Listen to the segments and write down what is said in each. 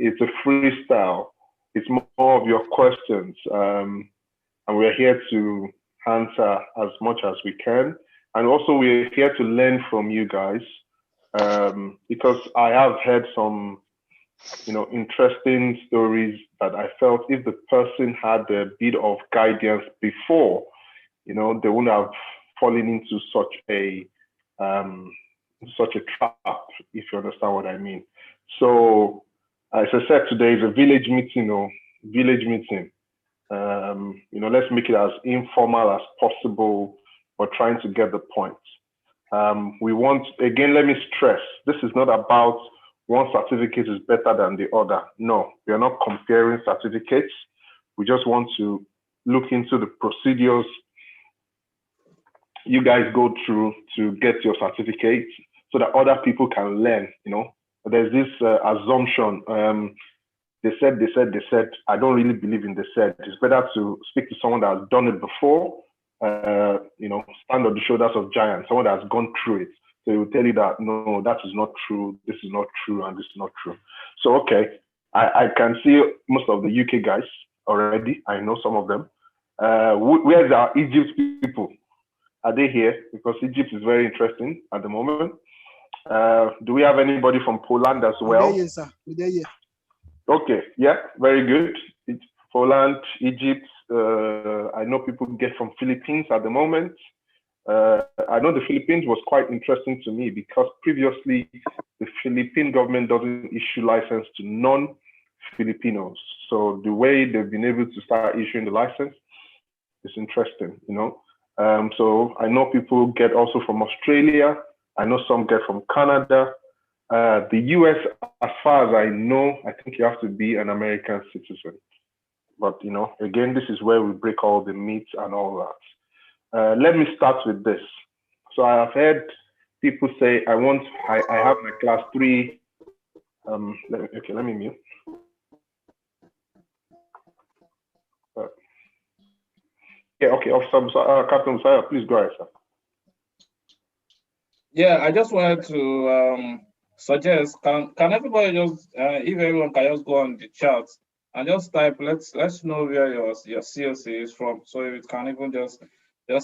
it's a freestyle. It's more of your questions. And we're here to answer as much as we can. And also we're here to learn from you guys. Because I have heard some, interesting stories that I felt if the person had a bit of guidance before, they wouldn't have fallen into such a trap, if you understand what I mean. So, as I said, today is a village meeting. Let's make it as informal as possible, but trying to get the point. We want, again, let me stress, this is not about one certificate is better than the other. No, we are not comparing certificates. We just want to look into the procedures you guys go through to get your certificate so that other people can learn. There's this assumption. They said. I don't really believe in they said. It's better to speak to someone that has done it before, stand on the shoulders of giants, someone that has gone through it. So he will tell you that, no, that is not true, this is not true, and this is not true. So, okay, I can see most of the UK guys already. I know some of them. Where's our Egypt people? Are they here? Because Egypt is very interesting at the moment. Do we have anybody from Poland as well? Yes, sir. Okay, yeah, very good. It's Poland, Egypt. I know people get from Philippines at the moment. I know the Philippines was quite interesting to me because previously the Philippine government doesn't issue license to non-Filipinos. So the way they've been able to start issuing the license is interesting, So I know people get also from Australia. I know some get from Canada. The US, as far as I know, I think you have to be an American citizen. But, again, this is where we break all the myths and all that. Let me start with this. So I have heard people say, I have my class 3. Let me mute. Officer, Captain Messiah, please go ahead, sir. Yeah, I just wanted to suggest, can everybody just, if everyone can just go on the chat and just type, let's know where your COC is from, so it can even just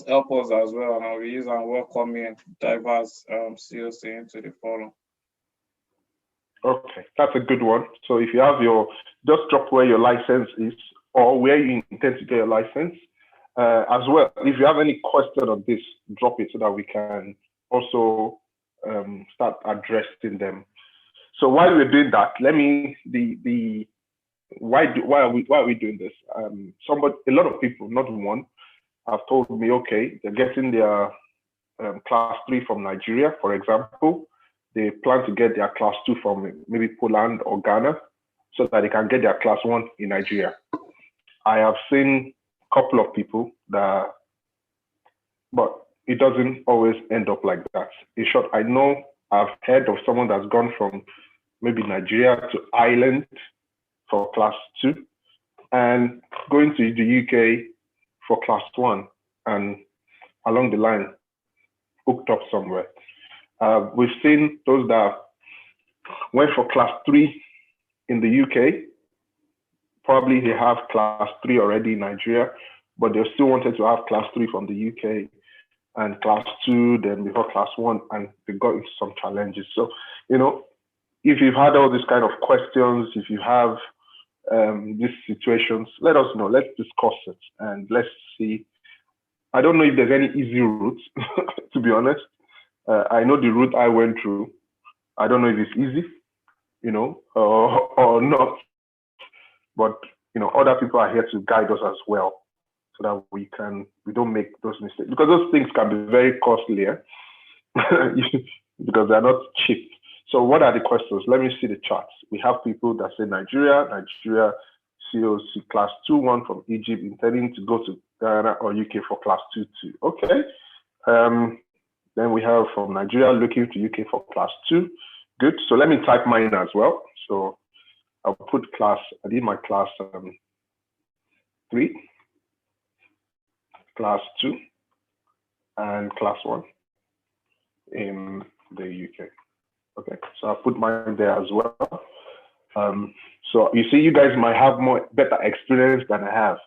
help us as well, and we use and welcoming diverse COC into the forum. Okay, that's a good one. So if you have just drop where your license is or where you intend to get your license. As well, if you have any question on this, drop it so that we can also start addressing them. So while we're doing that, why are we doing this? A lot of people, not one, have told me, okay, they're getting their class 3 from Nigeria, for example. They plan to get their class 2 from maybe Poland or Ghana so that they can get their class 1 in Nigeria. I have seen a couple of people but it doesn't always end up like that. In short, I know I've heard of someone that's gone from maybe Nigeria to Ireland for class 2 and going to the UK for class 1 and along the line hooked up somewhere. We've seen those that went for class 3 in the UK. Probably they have class 3 already in Nigeria, but they still wanted to have class 3 from the UK and class 2, then before class 1, and they got into some challenges. So, if you've had all these kind of questions, if you have these situations, let us know. Let's discuss it and let's see. I don't know if there's any easy route, to be honest. I know the route I went through. I don't know if it's easy, or not. But, other people are here to guide us as well so that we don't make those mistakes. Because those things can be very costly, because they're not cheap. So what are the questions? Let me see the charts. We have people that say Nigeria, COC class 2-1 from Egypt, intending to go to Ghana or UK for class 2-2. Okay. Then we have from Nigeria looking to UK for class 2. Good. So let me type mine as well. So I'll put I did my class 3, class 2, and class 1 in the UK. Okay, so I'll put mine there as well. So you see, you guys might have better experience than I have.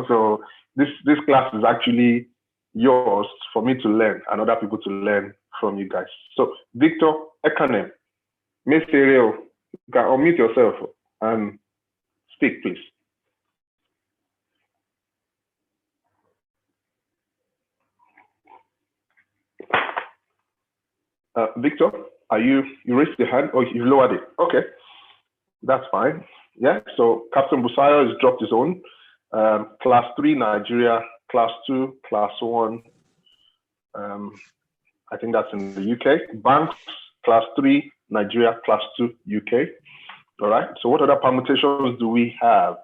So this class is actually yours for me to learn and other people to learn from you guys. So Victor Ekanem, Miss Ariel, you can unmute yourself and speak, please. Victor, you raised your hand or you lowered it? Okay, that's fine. Yeah, so Captain Busayo has dropped his own. Class 3 Nigeria, Class 2, Class 1. I think that's in the UK. Banks, Class 3 Nigeria, Class 2 UK. All right. So what other permutations do we have?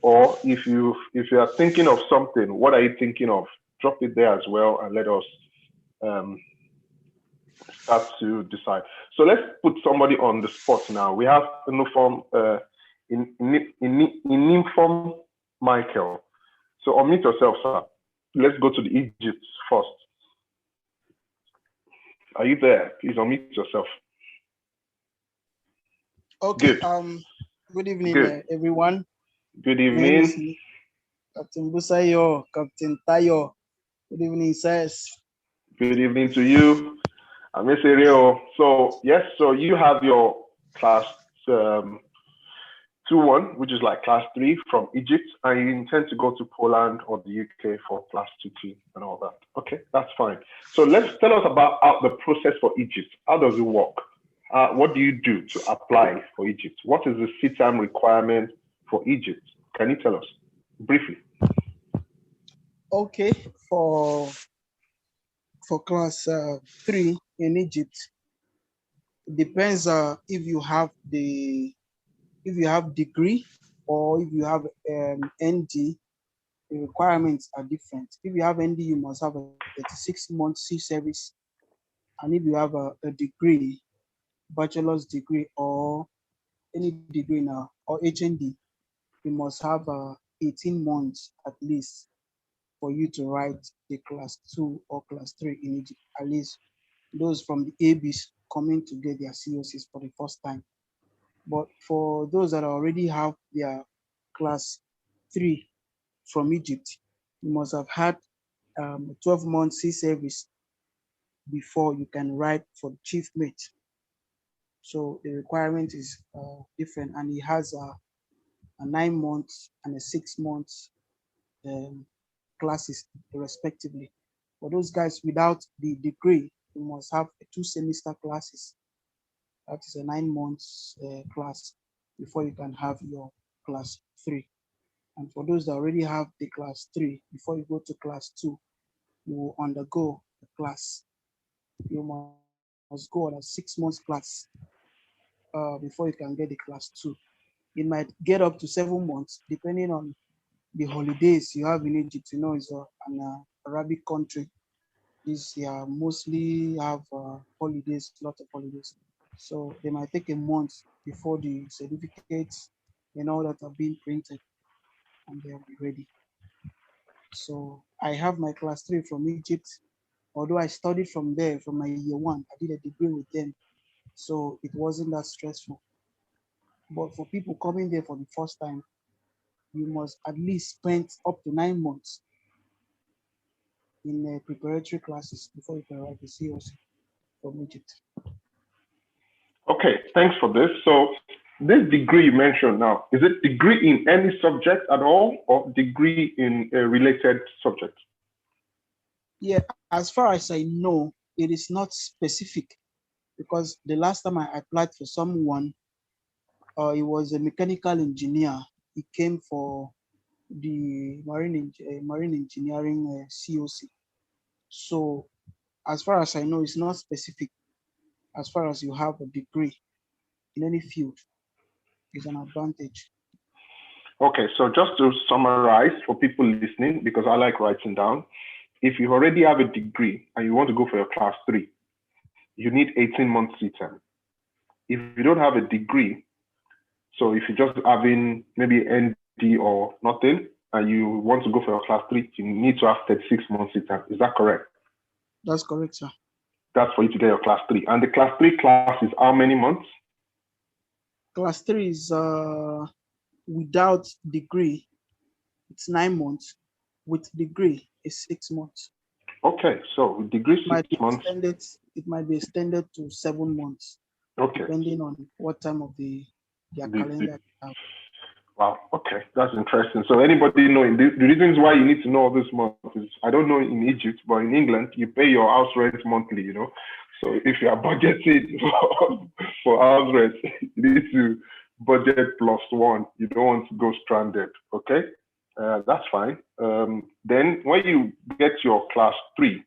Or if you are thinking of something, what are you thinking of? Drop it there as well and let us start to decide. So let's put somebody on the spot now. We have Inform Michael. So unmute yourself, sir. Let's go to the Egypt first. Are you there? Please unmute yourself. Okay. Good. Good evening, everyone. Good evening. Captain Busayo, Captain Tayo. Good evening, sirs. Good evening to you. I'm Miss Ariel. So yes, so you have your class 2-1, which is like class 3 from Egypt, and you intend to go to Poland or the UK for class 2 and all that. Okay, that's fine. So let's tell us about the process for Egypt. How does it work? What do you do to apply for Egypt? What is the CTAM requirement for Egypt? Can you tell us briefly? Okay, for class 3 in Egypt, it depends if you have degree or if you have ND. The requirements are different. If you have ND, you must have a 36-month C service, and if you have a degree, bachelor's degree or any degree now or HND, you must have 18 months at least for you to write the class 2 or class 3 in Egypt, at least those from the ABs coming to get their COCs for the first time. But for those that already have their class 3 from Egypt, you must have had a 12-month C service before you can write for the chief mate. So the requirement is different, and he has a 9 months and a 6 months classes respectively. For those guys without the degree, you must have 2 semester classes. That is a 9 months class before you can have your class 3. And for those that already have the class 3, before you go to class 2, you will undergo the class. You must go on a 6 months class before you can get the class 2. It might get up to 7 months depending on the holidays you have in Egypt. You know, it's an Arabic country. This year mostly have holidays, lots of holidays. So they might take a month before the certificates and all that are being printed, and they'll be ready. So I have my class 3 from Egypt. Although I studied from there, from my year 1, I did a degree with them. So it wasn't that stressful. But for people coming there for the first time, you must at least spend up to 9 months in preparatory classes before you can write the COC from Egypt. Okay, thanks for this. So this degree you mentioned now, is it degree in any subject at all or degree in a related subject? Yeah, as far as I know, it is not specific, because the last time I applied for someone, he was a mechanical engineer. He came for the marine engineering COC. So as far as I know, it's not specific. As far as you have a degree in any field, is an advantage. Okay, so just to summarize for people listening, because I like writing down, if you already have a degree and you want to go for your class 3, you need 18 months CTAM. If you don't have a degree, so if you're just having maybe ND or nothing, and you want to go for your class 3, you need to have 36 months CTAM. Is that correct? That's correct, sir. That's for you to get your class 3. And the class 3 class is how many months? Class 3 is without degree, it's 9 months. With degree, it's 6 months. Okay, so with degree It might 6 be months. extended. It might be extended to 7 months, Okay. depending on what time of their calendar they have. Wow. Okay, that's interesting. So anybody knowing the reasons why you need to know all this month is, I don't know in Egypt, but in England you pay your house rent monthly. You know, so if you are budgeting for house rent, you need to budget +1. You don't want to go stranded. Okay, that's fine. Then when you get your class 3,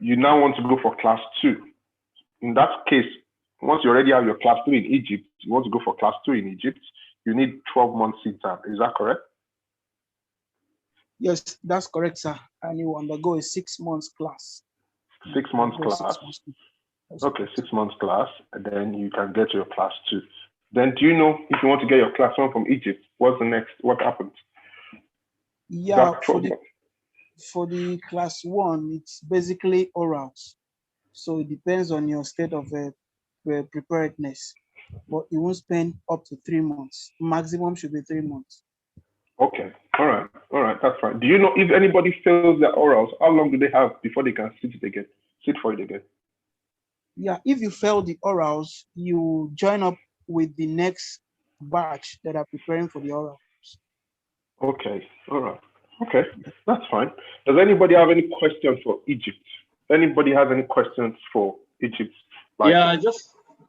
you now want to go for class 2. In that case, once you already have your class 3 in Egypt, you want to go for class 2 in Egypt, you need 12 months CTAM. Is that correct? Yes, that's correct, sir. And you undergo a 6 months class. 6 months class. 6 months. Okay, 6 months class, and then you can get your class 2. Then do you know if you want to get your class 1 from Egypt, what's the next? What happens? Yeah, for the class 1, it's basically orals. So it depends on your state of preparedness. But you won't spend up to 3 months. Maximum should be 3 months. Okay, all right, that's fine. Do you know if anybody fails their orals, how long do they have before they can sit for it again? Yeah, if you fail the orals, you join up with the next batch that are preparing for the orals. Okay, all right. Okay, that's fine. Does anybody have any questions for Egypt? Anybody has any questions for Egypt? Yeah,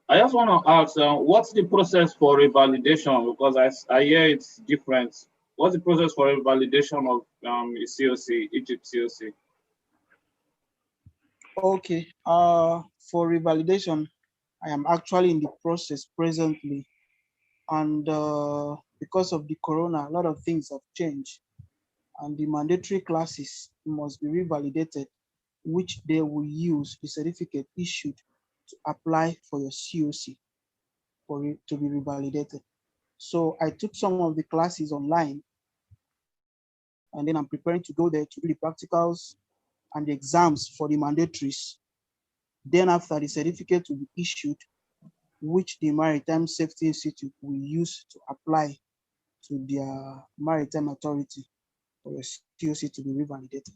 I just want to ask, what's the process for revalidation? Because I hear it's different. What's the process for revalidation of COC, Egypt COC? Okay, for revalidation, I am actually in the process presently. And because of the corona, a lot of things have changed. And the mandatory classes must be revalidated, which they will use the certificate issued to apply for your COC for it to be revalidated. So I took some of the classes online, and then I'm preparing to go there to do the practicals and the exams for the mandatories. Then after, the certificate will be issued, which the Maritime Safety Institute will use to apply to their maritime authority for your COC to be revalidated.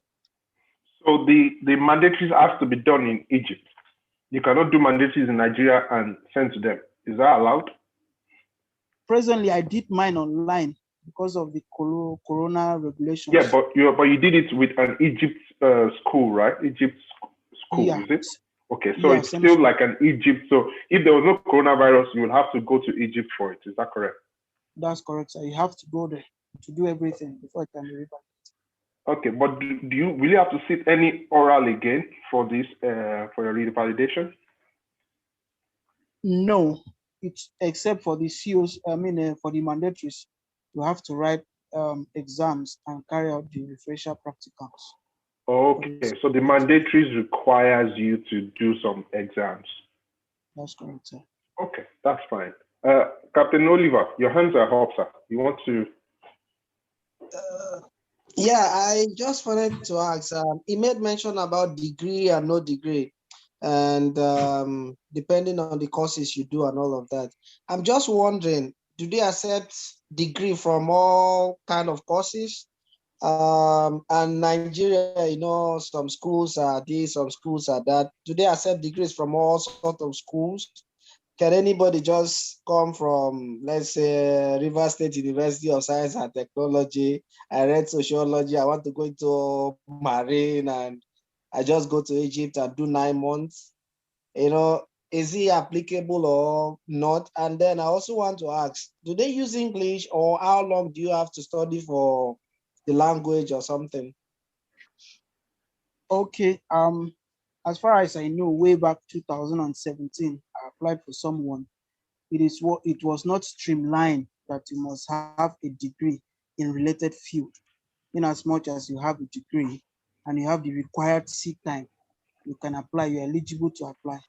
So the mandatories have to be done in Egypt. You cannot do mandatories in Nigeria and send to them. Is that allowed? Presently, I did mine online because of the corona regulations. Yeah, but you did it with an Egypt school, right? Egypt school, yeah. Is it? Okay, so yeah, it's still like an Egypt. So if there was no coronavirus, you will have to go to Egypt for it. Is that correct? That's correct, sir. You have to go there to do everything before it can be revalidated. Okay, but do you really have to sit any oral again for this for your revalidation? No, it's except for the COs. For the mandatories, you have to write exams and carry out the refresher practicals. Okay, so the mandatories requires you to do some exams. That's correct, sir. Okay, that's fine. Captain Oliver, your hands are up, sir. You want to? Yeah, I just wanted to ask. He made mention about degree and no degree, and depending on the courses you do and all of that. I'm just wondering, do they accept degree from all kind of courses? And Nigeria, some schools are this, some schools are that. Do they accept degrees from all sorts of schools? Can anybody just come from, let's say, River State University of Science and Technology? I read sociology. I want to go into marine, and I just go to Egypt and do 9 months. Is it applicable or not? And then I also want to ask, do they use English, or how long do you have to study for the language or something? Okay. As far as I know, way back 2017, I applied for someone. It was not streamlined that you must have a degree in related field. In as much as you have a degree and you have the required seat time, you can apply. You're eligible to apply.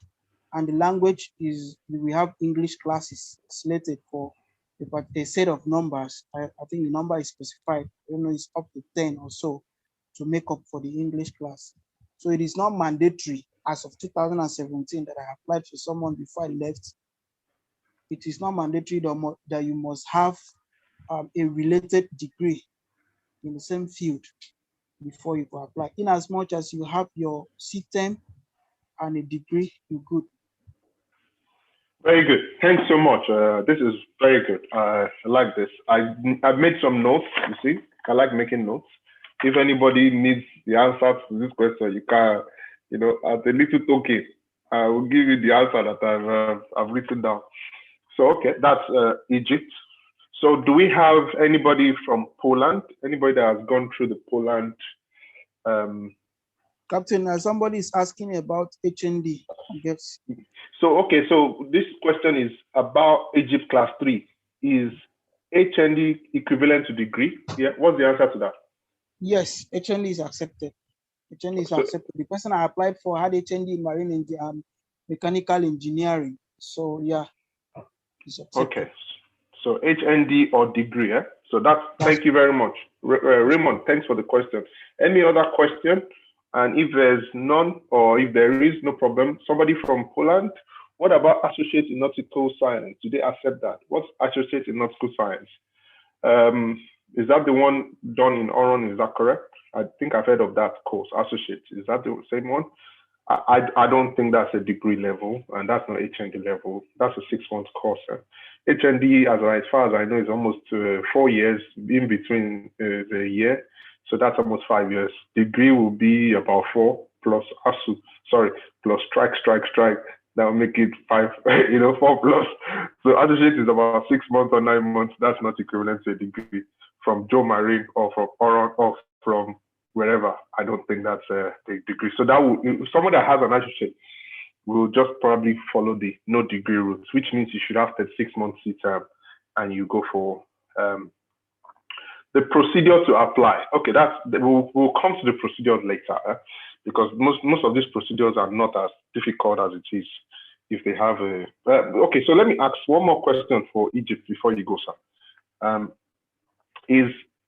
And the language is, we have English classes slated for a set of numbers. I think the number is specified. I don't know, it's up to 10 or so to make up for the English class. So it is not mandatory as of 2017 that I applied for someone before I left it is not mandatory that you must have a related degree in the same field before you can apply. In as much as you have your CTEM and a degree, you're good. Very good. Thanks so much. This is very good. I like this. I've made some notes. You see, I like making notes. If anybody needs the answer to this question, you can, as a little token, I will give you the answer that I've written down. So okay, that's Egypt. So do we have anybody from Poland? Anybody that has gone through the Poland? Captain, somebody is asking about HND. Yes. So okay, so this question is about Egypt class 3. Is HND equivalent to degree? Yeah. What's the answer to that? Yes, HND is accepted. HND is accepted. The person I applied for had HND in marine and mechanical engineering. So yeah. Okay. So HND or degree, eh? So thank you very much. Raymond, thanks for the question. Any other question? And if there's none, or if there is, no problem. Somebody from Poland, what about associate in nautical science? Do they accept that? What's associate in nautical science? Is that the one done in Oron? Is that correct? I think I've heard of that course, associate. Is that the same one? I don't think that's a degree level, and that's not HND level. That's a 6-month course. HND, as far as I know, is almost 4 years in between the year. So that's almost 5 years. Degree will be about 4 plus ASU, plus strike. That will make it 5, 4 plus. So associate is about 6 months or 9 months. That's not equivalent to a degree from Joe Marine or from Oron or from wherever. I don't think that's a degree. So that will, someone that has an associate will just probably follow the no degree route, which means you should have 36 months CTEM and you go for the procedure to apply. Okay, we'll come to the procedures later, because most of these procedures are not as difficult as it is if they have a. Okay, so let me ask one more question for Egypt before you go, sir.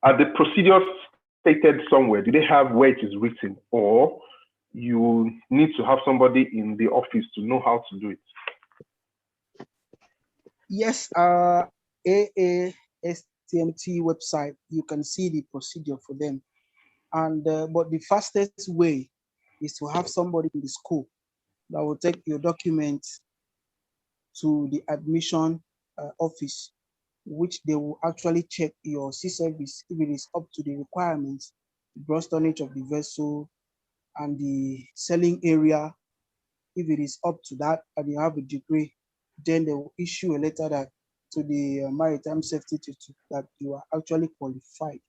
Are the procedures stated somewhere? Do they have where it is written, or you need to have somebody in the office to know how to do it? Yes, AASTMT website, you can see the procedure for them. And but the fastest way is to have somebody in the school that will take your documents to the admission office, which they will actually check your sea service if it is up to the requirements, the gross tonnage of the vessel and the sailing area. If it is up to that and you have a degree, then they will issue a letter to the Maritime Safety Institute that you are actually qualified.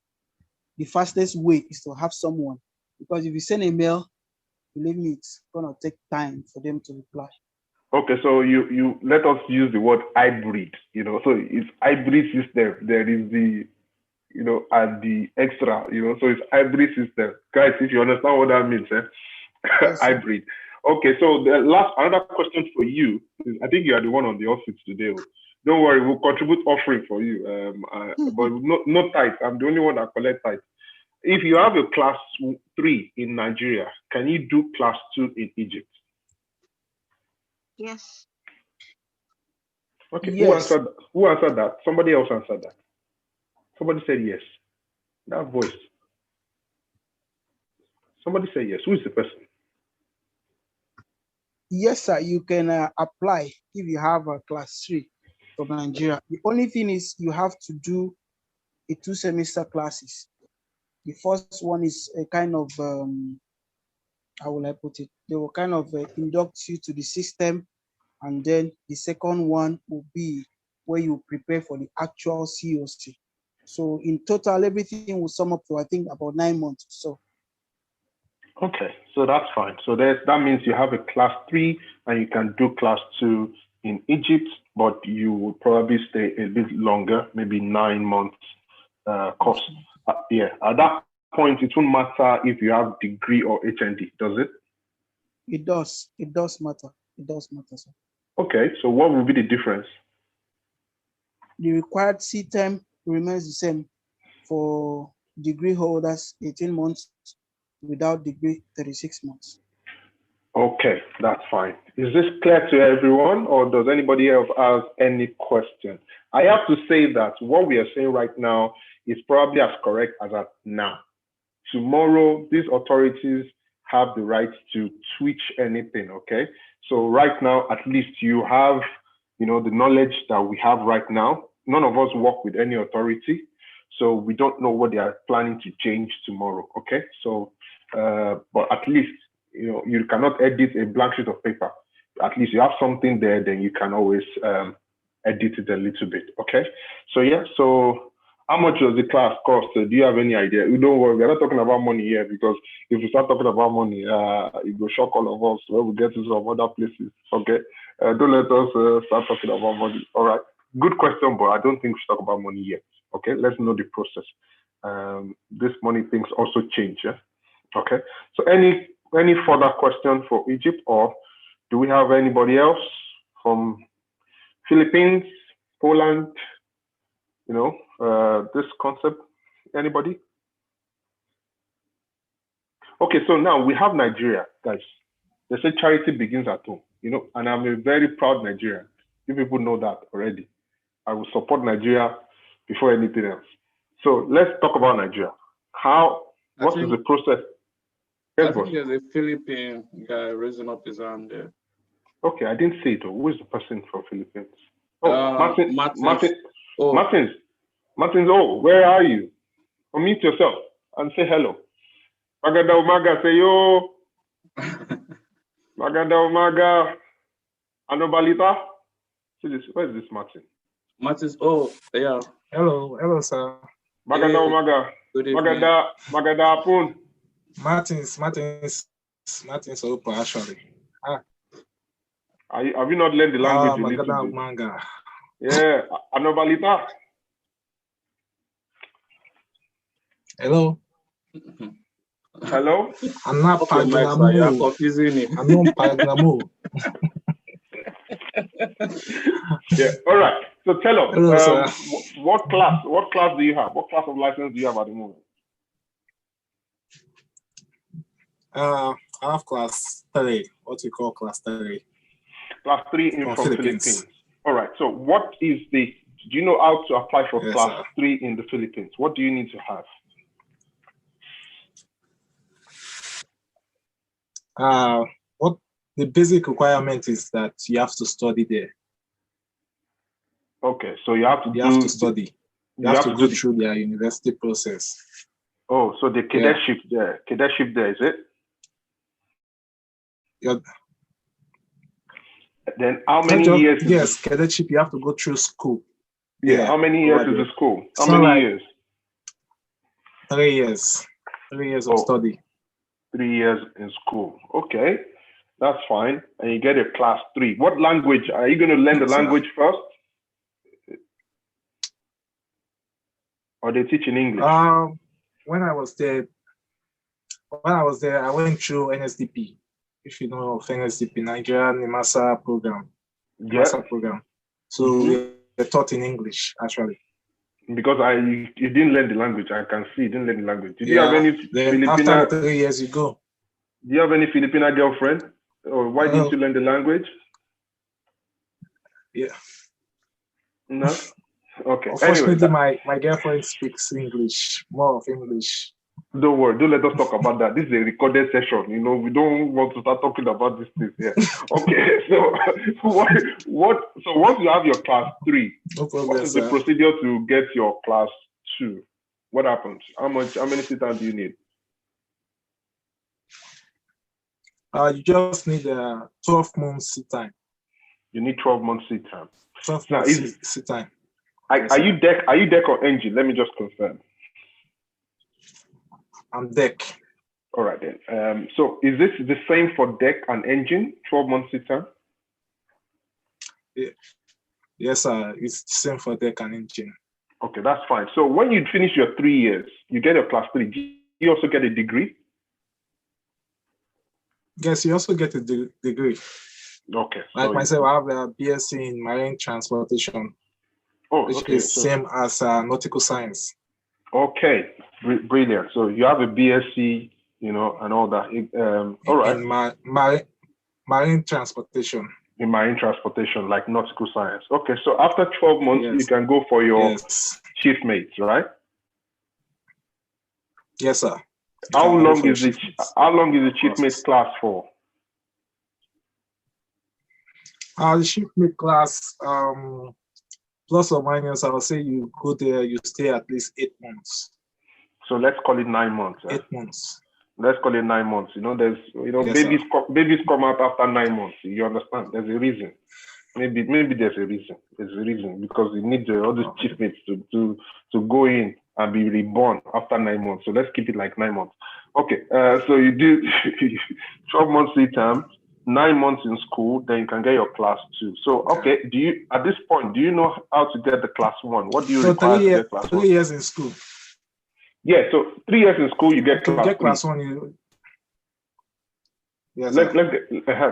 The fastest way is to have someone, because if you send a mail, believe me, it's gonna take time for them to reply. Okay, so you let us use the word hybrid. So it's hybrid system. There is the and the extra. So it's hybrid system, guys. If you understand what that means, Yes, hybrid. Okay, so another question for you is, I think you are the one on the office today. Don't worry, we'll contribute offering for you. But not tight. I'm the only one that collect tight. If you have a class 3 in Nigeria, can you do class 2 in Egypt? Yes. Okay, yes. Who answered that? Somebody else answered that. Somebody said yes. That voice. Somebody said yes. Who is the person? Yes, sir. You can apply if you have a class 3 from Nigeria. The only thing is you have to do a 2-semester classes. The first one is a kind of, how will I put it? They will kind of induct you to the system, and then the second one will be where you prepare for the actual COC. So in total, everything will sum up to, I think, about 9 months or so. Okay, so that's fine. So that means you have a class 3 and you can do class 2 in Egypt, but you will probably stay a bit longer, maybe 9 months course. Yeah, at that point, it won't matter if you have degree or HND, does it? It does. It does matter. It does matter, sir. Okay, so what will be the difference? The required CTEM remains the same for degree holders, 18 months, without degree, 36 months. Okay, that's fine. Is this clear to everyone, or does anybody else have any question? I have to say that what we are saying right now is probably as correct as at now. Tomorrow, these authorities have the right to switch anything, okay? So right now, at least you have, the knowledge that we have right now. None of us work with any authority, so we don't know what they are planning to change tomorrow, okay? So, but at least, you cannot edit a blank sheet of paper. At least you have something there, then you can always edit it a little bit, okay? So yeah, so how much does the class cost? Do you have any idea? You don't worry, we're not talking about money here, because if we start talking about money, it will shock all of us when we get to some other places, okay? Don't let us start talking about money, all right? Good question, but I don't think we should talk about money yet, okay? Let's know the process. This money things also change, yeah? Okay, so any further question for Egypt, or do we have anybody else from Philippines, Poland, this concept? Anybody? Okay, so now we have Nigeria, guys. They say charity begins at home, and I'm a very proud Nigerian. You people know that already. I will support Nigeria before anything else. So let's talk about Nigeria. What is the process? Yes, I think there's a Philippine guy raising up his hand there. Okay, I didn't see it. Who is the person from Philippines? Oh, Martins. Martins, where are you? Unmute yourself and say hello. Magada Umaga, say yo. Magada Umaga. Anobalita. Where is this Martin? Martins, yeah. Hello, sir. Magada Umaga. Magada Apun. Martins Opa, actually. Have you not learned the language? Manga. Yeah, Anobalita. Hello. I'm not Pagnamu. You're confusing me. I'm not Pagnamu. Yeah. All right. So tell us, Hello, what class do you have? What class of license do you have at the moment? I have class 3. What you call class 3? Class 3 from Philippines. All right. So what is do you know how to apply for class 3 in the Philippines? What do you need to have? What the basic requirement is that you have to study there. Okay, so you have to study. You have to go through their university process. Oh, so the cadetship there. Cadetship there, is it? Yeah. Then how many years? Yes, cadetship, you have to go through school. Yeah. How many years is the school? How many years? 3 years. 3 years of study. 3 years in school. Okay, that's fine. And you get a class 3. What language? Are you going to learn the language first? Or they teach in English? When I was there, I went through NSDP. If you know of NSDP, Nigerian NIMASA program. NIMASA program. So we were taught in English, actually. Because you didn't learn the language. I can see you didn't learn the language. Did you have any Filipina? After 3 years, you go. Do you have any Filipina girlfriend? Or why didn't you learn the language? Yeah. No? Okay. Unfortunately, my girlfriend speaks English, more of English. Don't worry. Don't let us talk about that. This is a recorded session. We don't want to start talking about these things here. Okay. So So once you have your class 3, what is the procedure to get your class 2? What happens? How many sit downs do you need? You just need 12 months sit time. You need 12 months sit time. 12 months sit time. Are you deck or engine? Let me just confirm. I'm deck. All right then. So is this the same for deck and engine? 12 months sit time? Yeah. Yes, sir. It's the same for deck and engine. Okay, that's fine. So when you finish your 3 years, you get your class 3. Do you also get a degree? Yes, you also get a degree. Okay. Like myself, I have a BSc in Marine Transportation. Which is same as nautical science. Okay, brilliant. So you have a BSc, and all that. All right. In Marine transportation. In marine transportation, like nautical science. Okay, so after 12 months, you can go for your chief mates, right? Yes, sir. How long is the chief mate class for? The chief mate class, plus or minus, I would say you go there, you stay at least 8 months. So let's call it 9 months. 8 months. Let's call it 9 months. There's, yes, babies come out after 9 months. You understand? There's a reason. Maybe there's a reason. There's a reason because you need all these chief mates to go in and be reborn after 9 months. So let's keep it like 9 months. Okay. So you do 12 months term, 9 months in school, then you can get your class 2. So okay, at this point, do you know how to get the class 1? What do you require to get class 1? 3 years in school. Yeah, so 3 years in school, you get class 1. Yes, let's get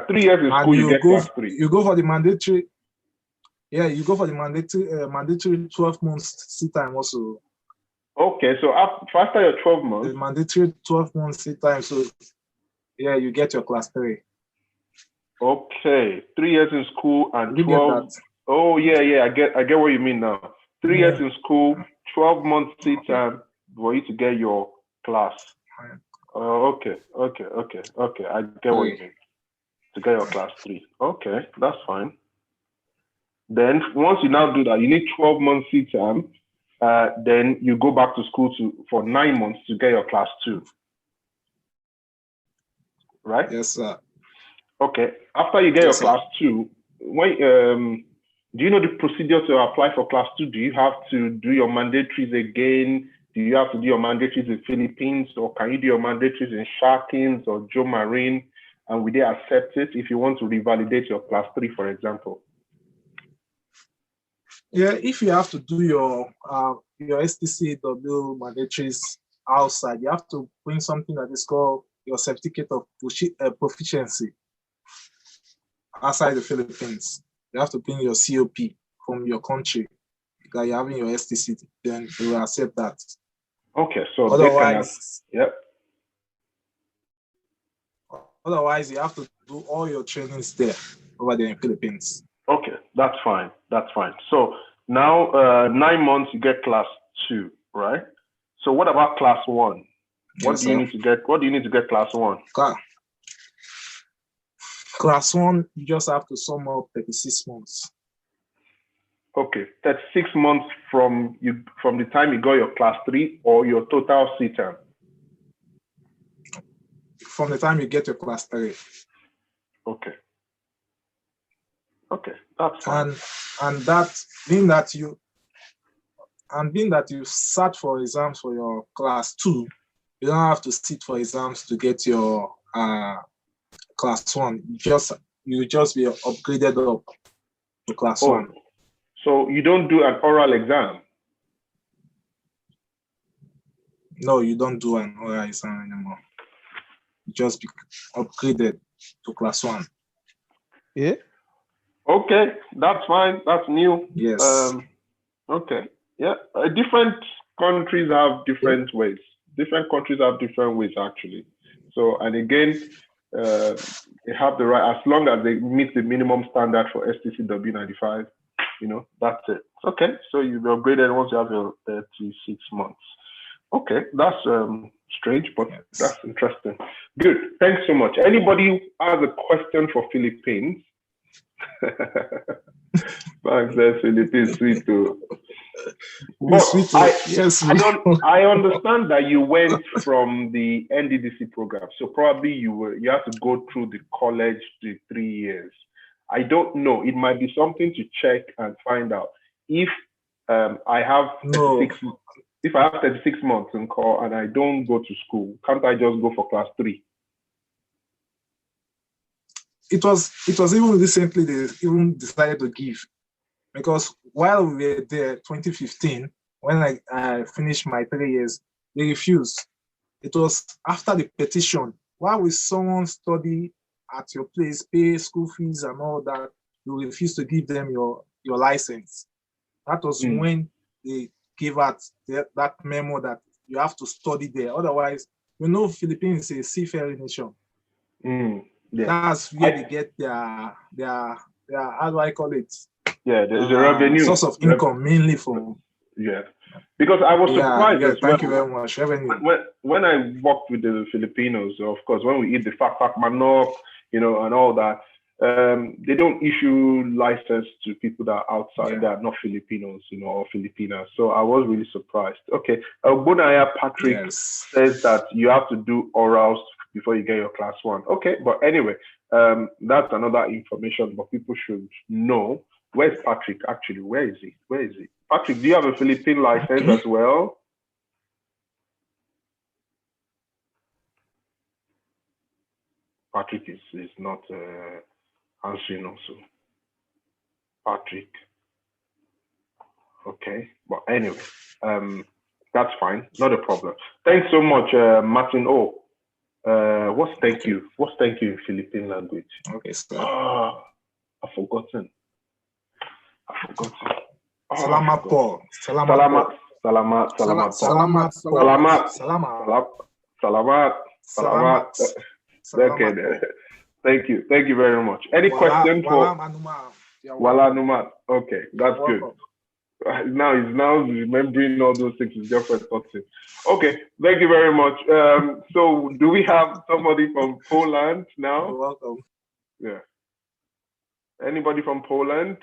3 years in school, you get class 3. You go for the mandatory. Yeah, you go for the mandatory 12 months seat time also. Okay, so after your 12 months, the mandatory 12 months seat time. So yeah, you get your class 3. Okay, 3 years in school and 12. Oh yeah, I get what you mean now. 3 years in school, 12 months seat time for you to get your class. Okay. I get what you mean. To get your class 3. Okay, that's fine. Then once you now do that, you need 12 months seat time. Then you go back to school for 9 months to get your class 2. Right? Yes, sir. Okay. After you get your class 2, when do you know the procedure to apply for class 2? Do you have to do your mandatories again? Do you have to do your mandatories in Philippines, or can you do your mandatories in Sharkins or Joe Marine? And will they accept it if you want to revalidate your class 3, for example? Yeah, if you have to do your STCW mandatories outside, you have to bring something that is called your certificate of proficiency outside the Philippines. You have to bring your COP from your country that you're having your STC, then they will accept that. Okay, so otherwise, otherwise you have to do all your trainings there over there in Philippines. Okay, that's fine. So now 9 months you get class 2, right? So what about class 1? What do you need to get? What do you need to get class 1? Class 1, you just have to sum up 36 months. Okay, 36 months from the time you got your class 3 or your total seat term? From the time you get your class 3. Okay, that's fine. And being that you sat for exams for your class 2, you don't have to sit for exams to get your class 1. You just be upgraded up to class 1. So you don't do an oral exam? No, you don't do an oral exam anymore. You just be upgraded to class 1. Yeah. Okay, that's fine. That's new. Yes. Okay. Yeah. Different countries have different ways. Different countries have different ways, actually. So, and again, they have the right, as long as they meet the minimum standard for STCW 95, that's it. Okay. So you'll be upgraded once you have your 36 months. Okay. That's strange, but that's interesting. Good. Thanks so much. Anybody who has a question for Philippines? Thanks, Philippines, sweet too. But I understand that you went from the NDDC program, so probably you have to go through the college the 3 years. I don't know. It might be something to check and find out. If I have 36 months in core and I don't go to school, can't I just go for class 3? It was even recently they even decided to give, because while we were there 2015, when I finished my 3 years, they refused. It was after the petition. Why will someone study at your place, pay school fees and all that, you refuse to give them your license? That was when they gave out that memo that you have to study there. Otherwise, Philippines is a seafaring nation. That's where they get their how do I call it? Yeah, there's a revenue source of income mainly for. Yeah, because I was surprised as well. Thank you very much. Revenue. When I worked with the Filipinos, of course, when we eat the fak manok, and all that, they don't issue license to people that are outside, that are not Filipinos, or Filipinas. So I was really surprised. Okay, Bonaya Patrick says that you have to do orals before you get your class 1. Okay, but anyway, that's another information, but people should know. Where's Patrick actually? Where is he? Patrick, do you have a Philippine license as well? Patrick is not answering also. Patrick. Okay, but anyway, that's fine, not a problem. Thanks so much, Martin O. What's thank you? What's thank you in Philippine language? Okay, sir. I've forgotten. Salamat po. Salamat. Okay. Thank you very much. Any question for Wala Numat? Okay, that's good. Now he's remembering all those things his girlfriend taught him. Okay, thank you very much. So do we have somebody from Poland now? You're welcome. Yeah. Anybody from Poland?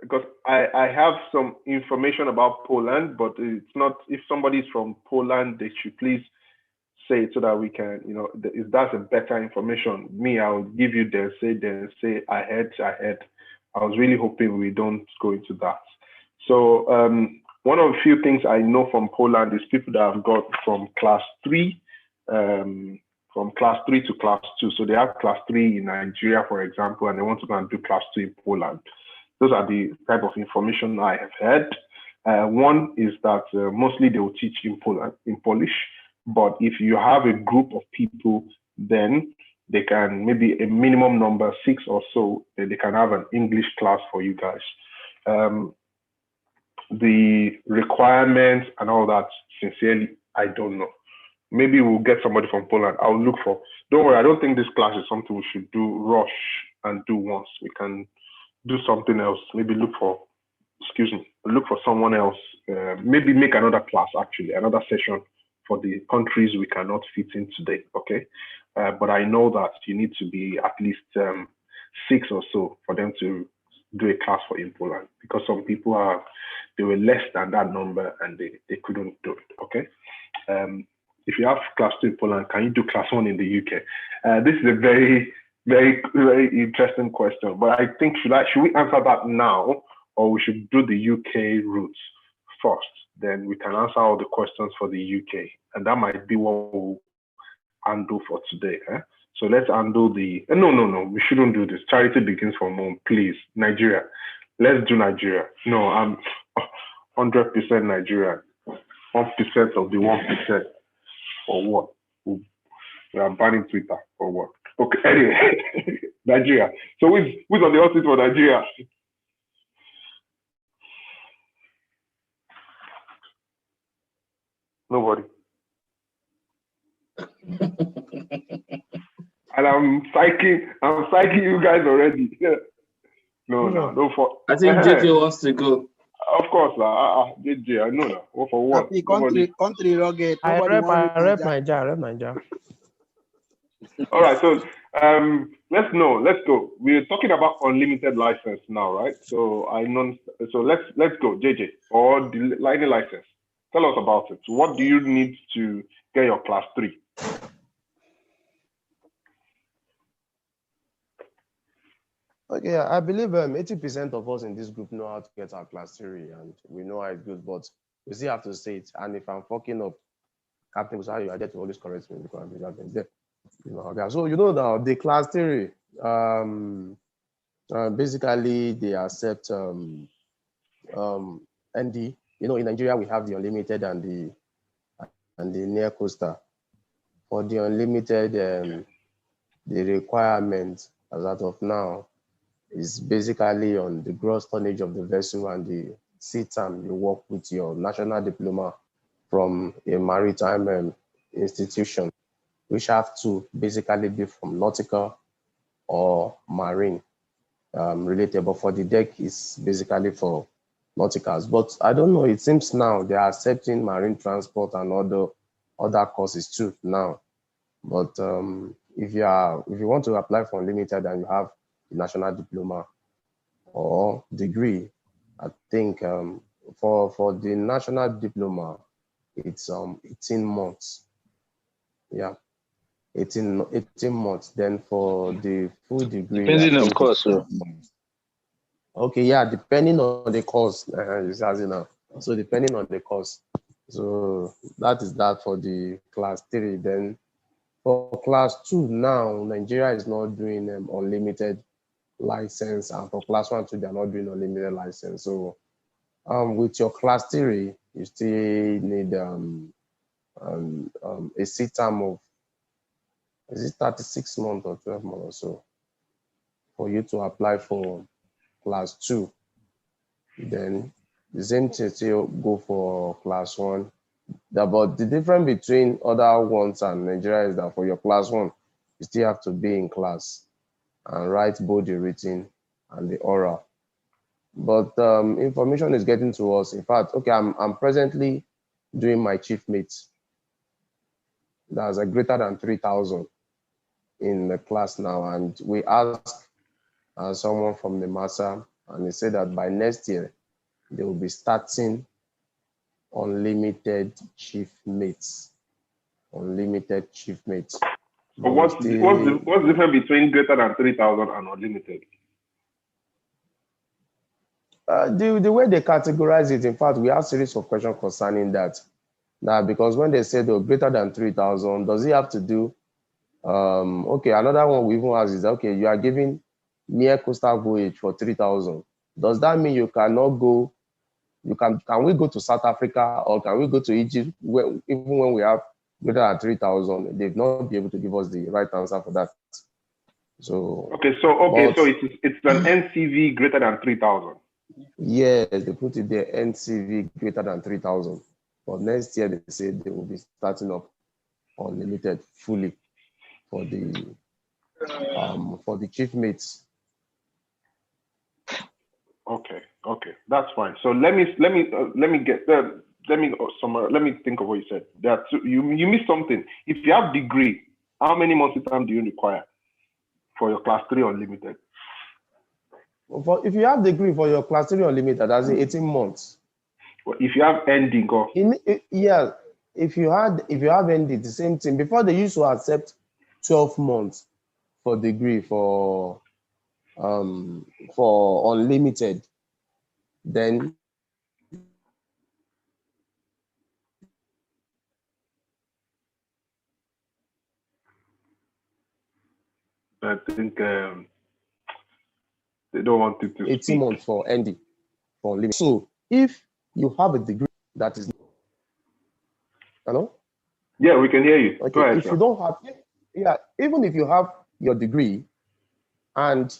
Because I have some information about Poland, but it's not, if somebody's from Poland, they should please say it so that we can, if that's a better information, I'll give you then say ahead. I was really hoping we don't go into that. So one of the few things I know from Poland is people that have got from class 3, to class 2. So they have class 3 in Nigeria, for example, and they want to go and do class 2 in Poland. Those are the type of information I have heard. One is that mostly they will teach in Polish, but if you have a group of people, then they can, maybe a minimum number, 6 or so, then they can have an English class for you guys. The requirements and all that, sincerely, I don't know. Maybe we'll get somebody from Poland. I'll look for, don't worry, I don't think this class is something we should do rush and do once. We can do something else, maybe look for someone else, maybe make another class, actually, another session for the countries we cannot fit in today, okay? But I know that you need to be at least 6 or so for them to do a class for in Poland, because some people they were less than that number and they couldn't do it, okay? If you have class 2 in Poland, can you do class 1 in the UK? This is a very, very, very interesting question, but I think should we answer that now, or we should do the UK route first? Then we can answer all the questions for the UK, and that might be what we'll handle for today. So let's handle the. No, we shouldn't do this. Charity begins from home, please. Nigeria, let's do Nigeria. No, I'm 100% Nigerian. 1% of the 1%, or what? We are banning Twitter or what? Okay, anyway, Nigeria. So who's on the hot seat for Nigeria? Nobody. And I'm psyching you guys already. No. I think JJ wants to go. Of course, JJ, I know that. What for what? Country rugged. I rep Nigeria. All right, so let's go. We're talking about unlimited license now, right? So let's go, JJ, or the lighting license. Tell us about it. What do you need to get your class 3? Okay, I believe 80% of us in this group know how to get our class 3, and we know how it goes, but we still have to say it. And if I'm fucking up, Captain Musari, I get to always correct me because I've been there. Okay. So now the class 3, basically they accept ND. In Nigeria we have the unlimited and the near coastal. For the unlimited, the requirement as of now is basically on the gross tonnage of the vessel and the sea time you work with your national diploma from a maritime institution. which have to basically be from nautical or marine related, but for the deck is basically for nauticals. But I don't know, it seems now they are accepting marine transport and other courses too now. But if you want to apply for unlimited and you have the national diploma or degree, I think for the national diploma, it's 18 months. Yeah, 18 months. Then for the full degree, Depending I on think course, it's 12 months. Okay, yeah, depending on the course, so depending on the course. So that is that for the class 3. Then for class 2 now, Nigeria is not doing unlimited license, and for class 1 too, they are not doing unlimited license. So with your class 3, you still need a seat term of, is it 36 months or 12 months or so for you to apply for class 2. Then the same thing still go for class 1. But the difference between other ones and Nigeria is that for your class 1, you still have to be in class and write both the written and the oral. But information is getting to us. In fact, okay, I'm presently doing my chief mates. That's a greater than 3,000 in the class now, and we asked someone from the MASA, and he said that by next year they will be starting unlimited chief mates. Unlimited chief mates. So what's the difference between greater than 3,000 and unlimited? The way they categorize it, in fact, we have a series of questions concerning that. Now, because when they say they're greater than 3,000, does it have to do? Okay, another one we even ask is, okay, you are giving near coastal voyage for 3,000. Does that mean you cannot go? Can we go to South Africa or can we go to Egypt? Even when we have greater than 3,000, they've not been able to give us the right answer for that. So so it's an NCV greater than 3,000. Yes, they put it there, NCV greater than 3,000. But next year they say they will be starting up unlimited fully for the chief mates. Okay, that's fine. So let me think of what you said. You missed something. If you have degree, how many months time do you require for your class 3 unlimited? If you have degree for your class 3 unlimited, that's 18 months. Well, if you have ending, yeah, if you have ending, the same thing. Before they used to accept 12 months for degree for unlimited. Then I think they don't want it to 18 speak. months for ND for unlimited. So if you have a degree that is, hello? Yeah, we can hear you. Okay, go ahead, if sir. you don't have, even if you have your degree and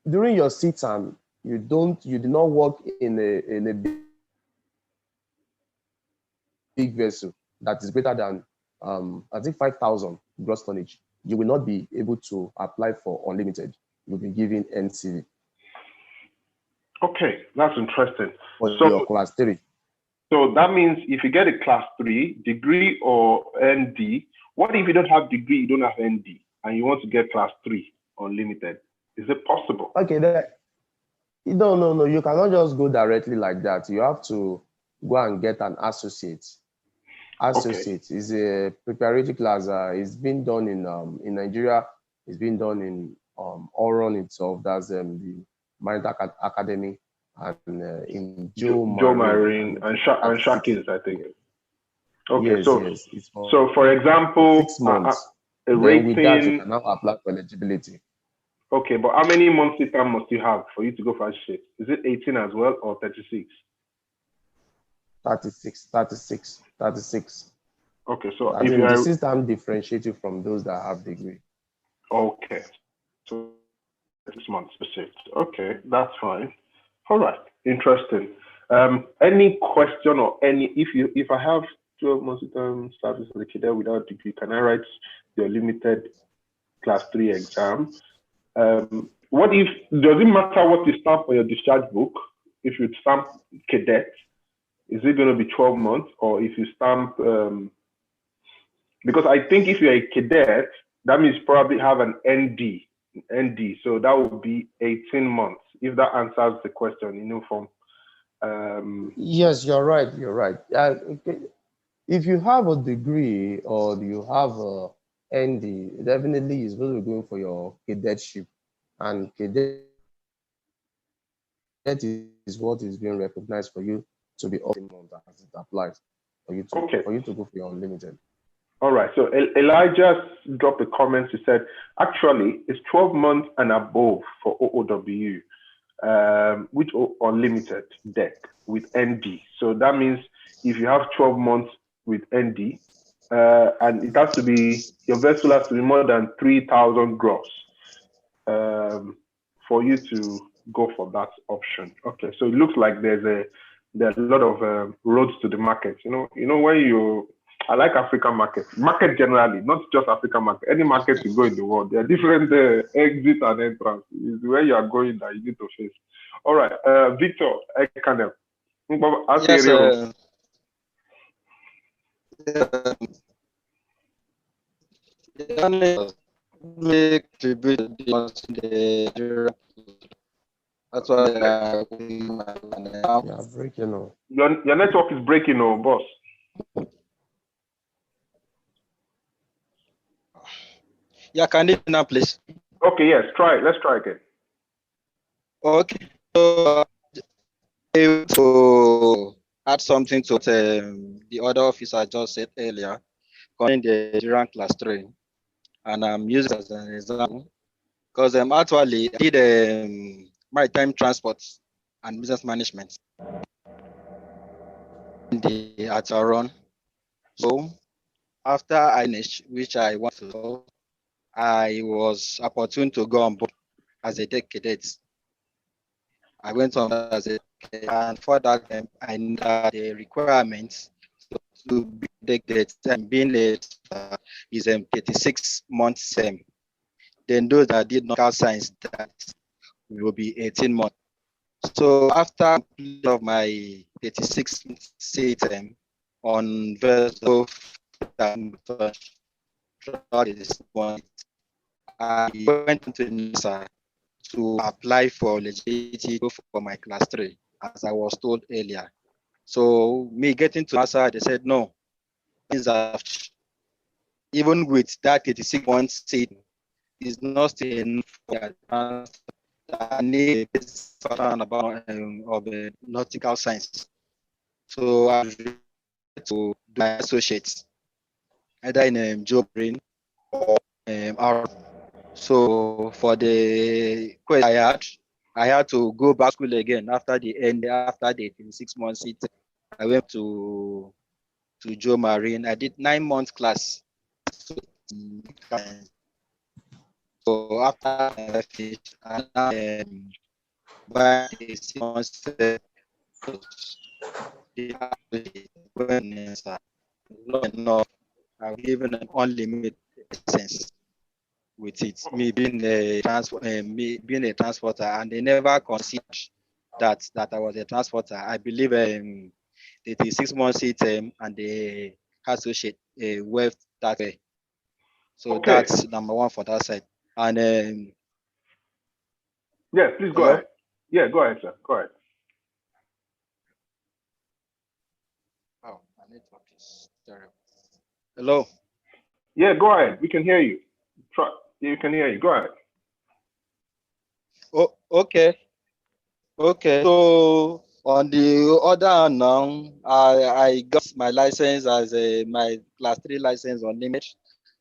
during your seat time you do not work in a big vessel that is greater than I think 5,000 gross tonnage, you will not be able to apply for unlimited. You'll be given NCV. Okay, that's interesting. For your class 3. So that means if you get a class 3 degree or ND, what if you don't have degree, you don't have ND, and you want to get class 3 unlimited? Is it possible? Okay, no, you cannot just go directly like that. You have to go and get an associate. Associate is a preparatory class. It's been done in Nigeria. It's been done in Oron itself. That's the Marine Academy, and in Joe Marine and Shakins, I think. Okay, yes, so yes. So for example, 6 months. a rating. With that, you can now apply for eligibility. Okay, but how many months time must you have for you to go for associate? Is it 18 as well or 36? 36. Okay, so if the system differentiates you from those that have degree. Okay, so 6 months associate. Okay, that's fine. All right, interesting. Any question or if I have 12 months service as a cadet without degree. Can I write your limited class 3 exam? What if, does it matter what you stamp on your discharge book? If you stamp cadet, is it going to be 12 months? Or if you stamp, because I think if you're a cadet, that means probably have an ND. So that would be 18 months, if that answers the question, from. Yes, you're right. You're right. Okay. If you have a degree or you have a ND, definitely you're supposed to be going for your cadetship, and cadet is what is being recognized for you to be up as it applies for you to go for your unlimited. All right. So Elijah dropped a comment. He said, actually, it's 12 months and above for OOW, which unlimited deck with ND. So that means if you have 12 months with ND, and it has to be, your vessel has to be more than 3,000 gross for you to go for that option. Okay. So it looks like there's a lot of roads to the market. When I like African market generally, not just African market. Any market you go in the world, there are different exits and entrance. It's where you are going that you need to face. All right, Victor, Ekanel. Yes, make tribute the that's why Yeah, breaking on. Your network is breaking, boss. Yeah, can you now, please? Okay, yes, try it. Let's try again. Okay, so to add something to what the other officer just said earlier concerning the Nigerian class 3, and I'm using it as an example because actually I did maritime transport and business management at Aron. So after I finished, which I want to do, I was opportune to go on board as a deck cadet. I went on as a cadet, and for that I knew that the requirements to be deck cadet and being a is 36 months same. Then those that did not have science, that will be 18 months. So after completion of my 36 CTM on vessel I went into NISA to apply for eligibility for my class 3, as I was told earlier. So me getting to NASA, they said no. Even with that 86 months seat, is not still enough for advanced. I need a background about of nautical science. So I to do my associates, either in Marine or R. So for the question I had to go back school again after the 26 months. I went to Marine. I did 9 months class. So after I finished, by 6 months, not enough. I've given an unlimited sense with it. Me being a transporter, and they never considered that I was a transporter. I believe the 6 months and the associate wave that way. So okay. That's number one for that side. And yeah, please go ahead. Yeah, go ahead, sir. Go ahead. Oh, my network is terrible. Hello. Yeah, go ahead. We can hear you. You can hear you. Go ahead. Oh, okay. Okay. So on the other hand now, I got my license as my class 3 license on limit,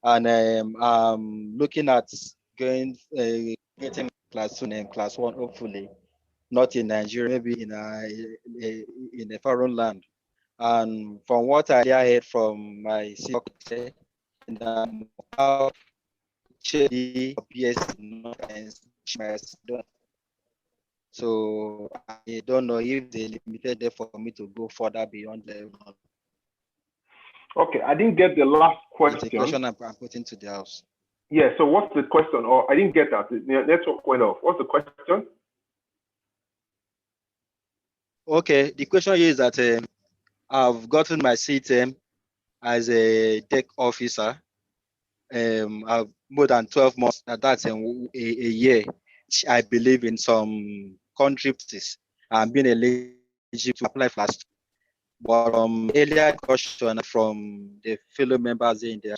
and I'm looking at getting class 2 and class 1, hopefully not in Nigeria, maybe in a foreign land. And from what I heard from my COC, how so I don't know if they limited there for me to go further beyond level. Okay, I didn't get the last It's a question question. I'm putting to the house. Yeah, so what's the question? Or I didn't get that. The network went off. What's the question? Okay, the question is that I've gotten my seat as a tech officer. I've more than 12 months. That's a year. I believe in some countries I'm being eligible to apply fast. But earlier question from the fellow members in there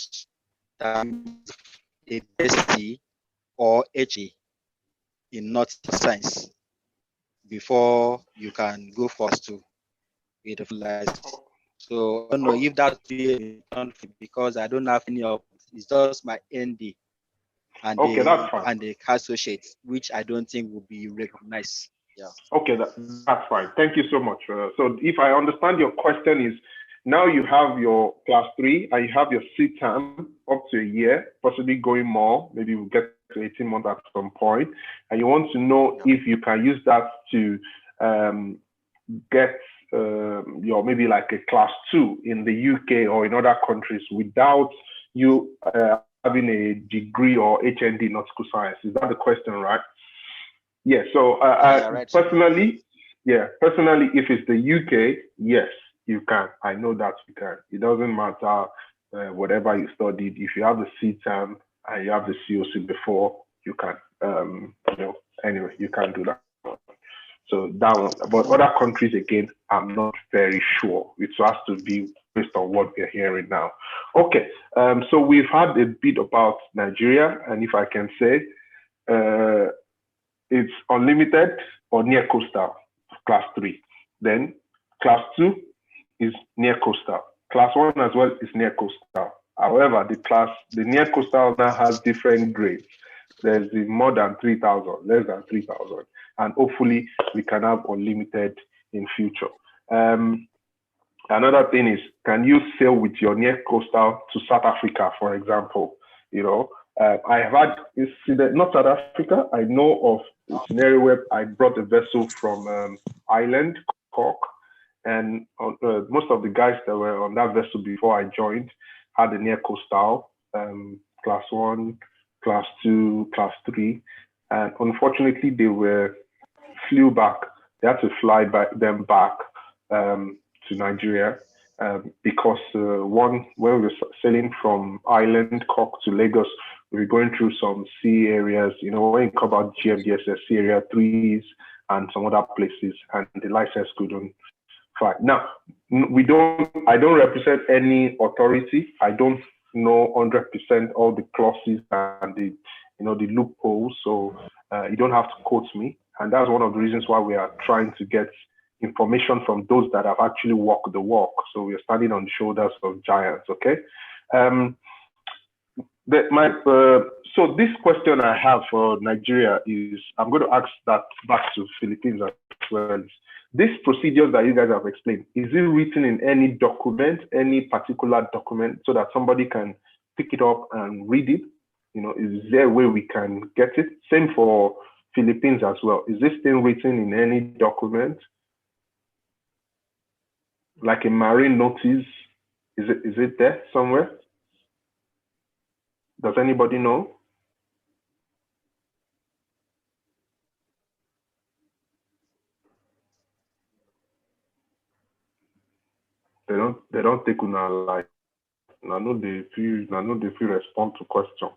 that a BSc or HE in not science before you can go first to with the full license. So I don't know if that be a country because I don't have any of it's just my ND and Okay, that's fine. the associates, which I don't think will be recognized. Yeah. Okay, that's fine. Thank you so much. So if I understand your question is, now you have your class 3 and you have your seat time up to a year, possibly going more, maybe we'll get to 18 months at some point, and you want to know if you can use that to get your maybe like a class 2 in the UK or in other countries without you having a degree or HND in nautical science. Is that the question, right? Yeah, so right. personally, if it's the UK, yes, you can. I know that you can. It doesn't matter whatever you studied. If you have the CTAM and you have the COC before, you can. Anyway, you can do that. So that one. But other countries, again, I'm not very sure. It has to be based on what we're hearing now. Okay, so we've had a bit about Nigeria, and if I can say, it's unlimited or near coastal, class 3. Then class 2 is near coastal. Class 1 as well is near coastal. However, the near coastal now has different grades. There's the more than 3,000, less than 3,000, and hopefully we can have unlimited in future. Another thing is, can you sail with your near coastal to South Africa, for example? I have had incident, not South Africa. I know of a scenario where I brought a vessel from Marine COC, and most of the guys that were on that vessel before I joined had a near coastal, class 1, class 2, class 3, and unfortunately they flew back. They had to fly them back to Nigeria because when we were sailing from Island COC to Lagos, we were going through some sea areas, when you come about GMDSS area 3s and some other places, and the license couldn't fly. Now, I don't represent any authority. I don't know 100% all the clauses and the loopholes, so you don't have to quote me. And that's one of the reasons why we are trying to get information from those that have actually walked the walk. So we're standing on the shoulders of giants, okay? So this question I have for Nigeria is, I'm going to ask that back to Philippines as well. These procedures that you guys have explained, is it written in any document, any particular document, so that somebody can pick it up and read it? Is there a way we can get it? Same for Philippines as well. Is this thing written in any document? Like a marine notice? Is it there somewhere? Does anybody know? They don't take una like. I know they feel respond to question.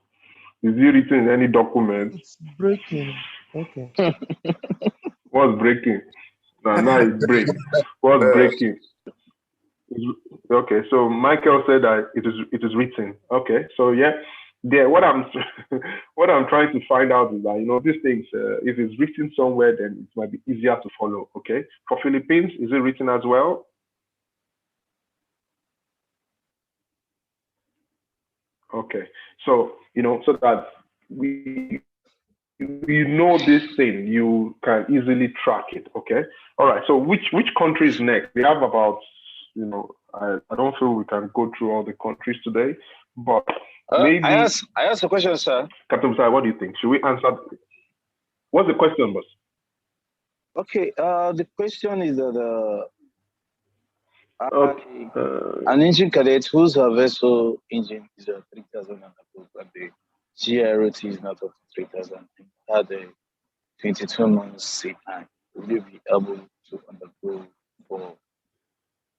Is it written in any document? It's breaking. Okay. What's breaking? Now it's break. What's breaking? Okay, so Michael said that it is written. Okay, so yeah, what I'm trying to find out is that these things, if it's written somewhere, then it might be easier to follow. Okay, for Philippines, is it written as well? Okay, so so that we this thing, you can easily track it. Okay, all right. So which country is next? We have about I don't feel we can go through all the countries today, but maybe I asked a question, sir. Captain Sai, what do you think? Should we answer? What's the question, boss? Okay, the question is that An engine cadet whose vessel engine is 3,000 and above, and the GROT is not up to 3,000, had a 22 months sea time. Will you be able to undergo for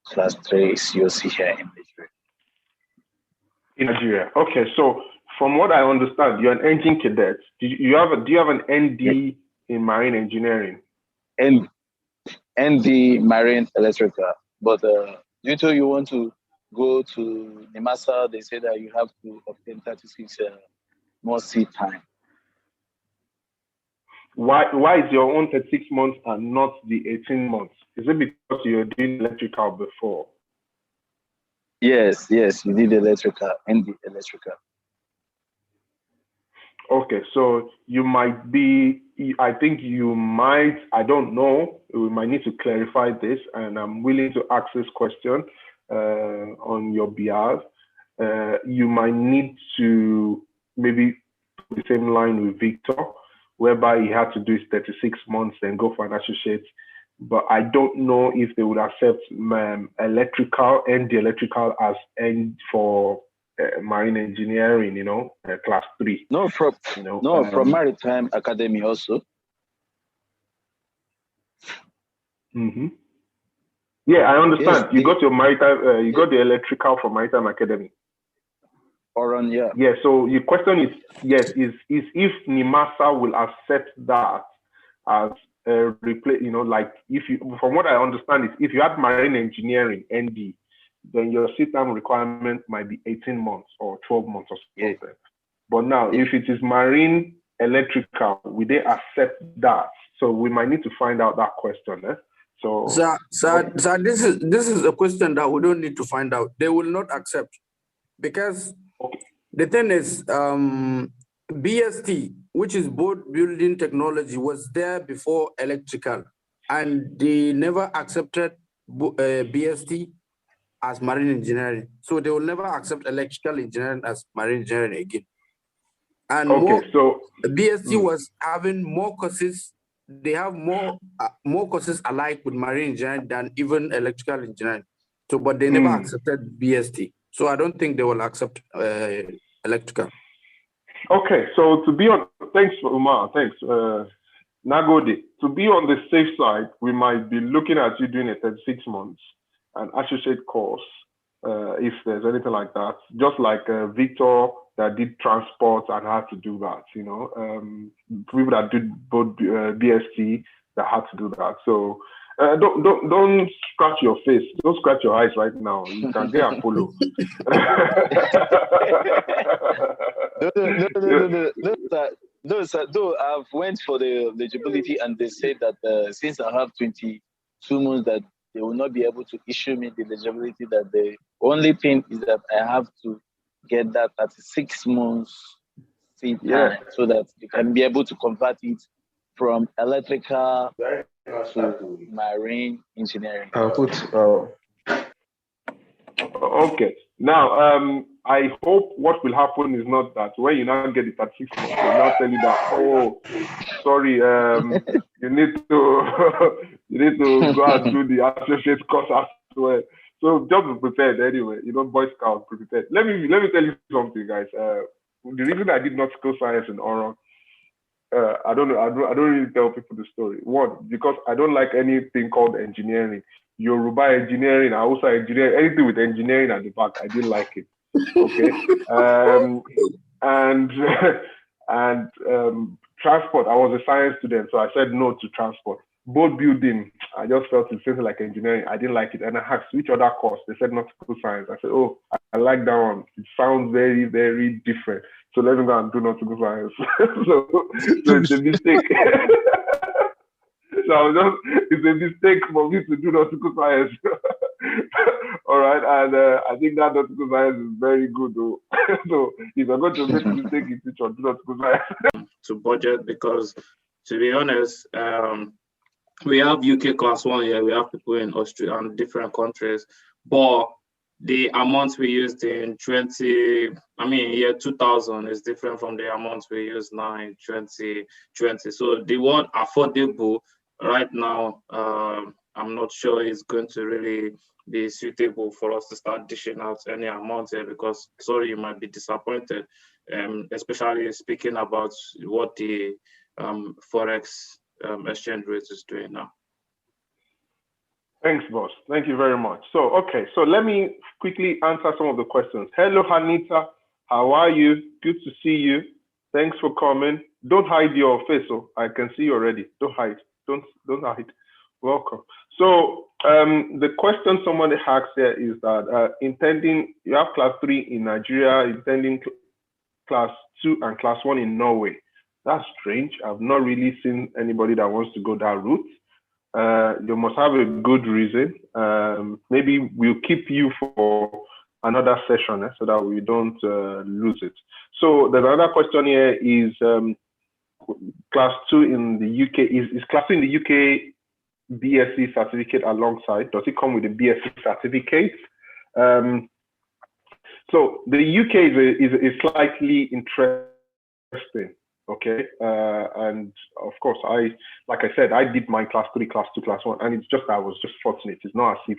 Class 3 COC here in Nigeria? In Nigeria. Okay, so from what I understand, you're an engine cadet. Do you have an ND in marine engineering? ND marine electrical, but due to you want to go to NIMASA, they say that you have to obtain 36 more sea time. Why is your own 36 months and not the 18 months? Is it because you're doing electrical before? Yes, you did electrical and the electrical. Okay, so you might be, I think you might, I don't know, we might need to clarify this, and I'm willing to ask this question on your behalf. You might need to maybe put the same line with Victor, whereby he had to do his 36 months and go for an associate. But I don't know if they would accept electrical and the electrical as end for marine engineering, class 3. No, from Maritime Academy also. Mm-hmm. Yeah, I understand. Yes, you got your maritime, you got the electrical from Maritime Academy. Yeah. Yeah. So your question is, yes, is if NIMASA will accept that as a replace, like if you, from what I understand is if you had marine engineering ND, then your CTAM requirement might be 18 months or 12 months or something. Yeah. But now, if it is marine electrical, will they accept that? So we might need to find out that question. So, sir, this is a question that we don't need to find out. They will not accept because the thing is, BST, which is boat building technology, was there before electrical, and they never accepted BST as marine engineering. So they will never accept electrical engineering as marine engineering again. And BST was having more courses. They have more courses alike with marine engineering than even electrical engineering. So, but they never accepted BST. So I don't think they will accept electrical. Okay, so to be on, thanks Umar, thanks. Nagode, to be on the safe side, we might be looking at you doing a 36 months, an associate course, if there's anything like that, just like Victor that did transport and had to do that, people that did both BST that had to do that. So don't scratch your face, don't scratch your eyes right now. You can get Apollo. No, sir. Though I've went for the eligibility and they said that since I have 22 months that they will not be able to issue me the eligibility, that the only thing is that I have to get that at 6 months seat time so that you can be able to convert it from electrical to marine engineering. Okay. Now, I hope what will happen is not that when you now get it at 6 months, they'll now tell you that, oh, sorry, you need to go and do the associate course as well. So just be prepared anyway. Boy Scouts, be prepared. Let me tell you something, guys. The reason I did not school science in Oron, I don't really tell people the story. One, because I don't like anything called engineering. Yoruba engineering, Hausa engineering, anything with engineering at the back, I didn't like it. Okay. And transport, I was a science student, so I said no to transport. Boat building, I just felt it sounded like engineering. I didn't like it. And I asked which other course. They said nautical science. I said, oh, I like that one. It sounds very, very different. So let me go and do nautical science. so it's a mistake. So it's a mistake for me to do nautical science. All right, and I think that nautical science is very good though. So if I'm going to make a mistake in future, do nautical science. To budget, because to be honest, we have UK class 1 here, we have people in Austria and different countries, but the amounts we used in year 2000 is different from the amounts we use now in 2020. So the one affordable right now, I'm not sure it's going to really be suitable for us to start dishing out any amount here, because sorry, you might be disappointed, especially speaking about what the Forex exchange rate is doing now. Thanks, boss. Thank you very much. So, okay, so let me quickly answer some of the questions. Hello, Hanita. How are you? Good to see you. Thanks for coming. Don't hide your face, so I can see you already. Don't hide. Don't hide. Welcome. So, the question somebody asked here is that you have class 3 in Nigeria, intending class 2 and class 1 in Norway. That's strange. I've not really seen anybody that wants to go that route. You must have a good reason. Maybe we'll keep you for another session so that we don't lose it. So there's another question here is class 2 in the UK. Is class 2 in the UK BSc certificate alongside? Does it come with a BSc certificate? So the UK is slightly interesting. Okay, and of course, like I said, I did my class 3, class 2, class 1, and it's just I was just fortunate. It's not as if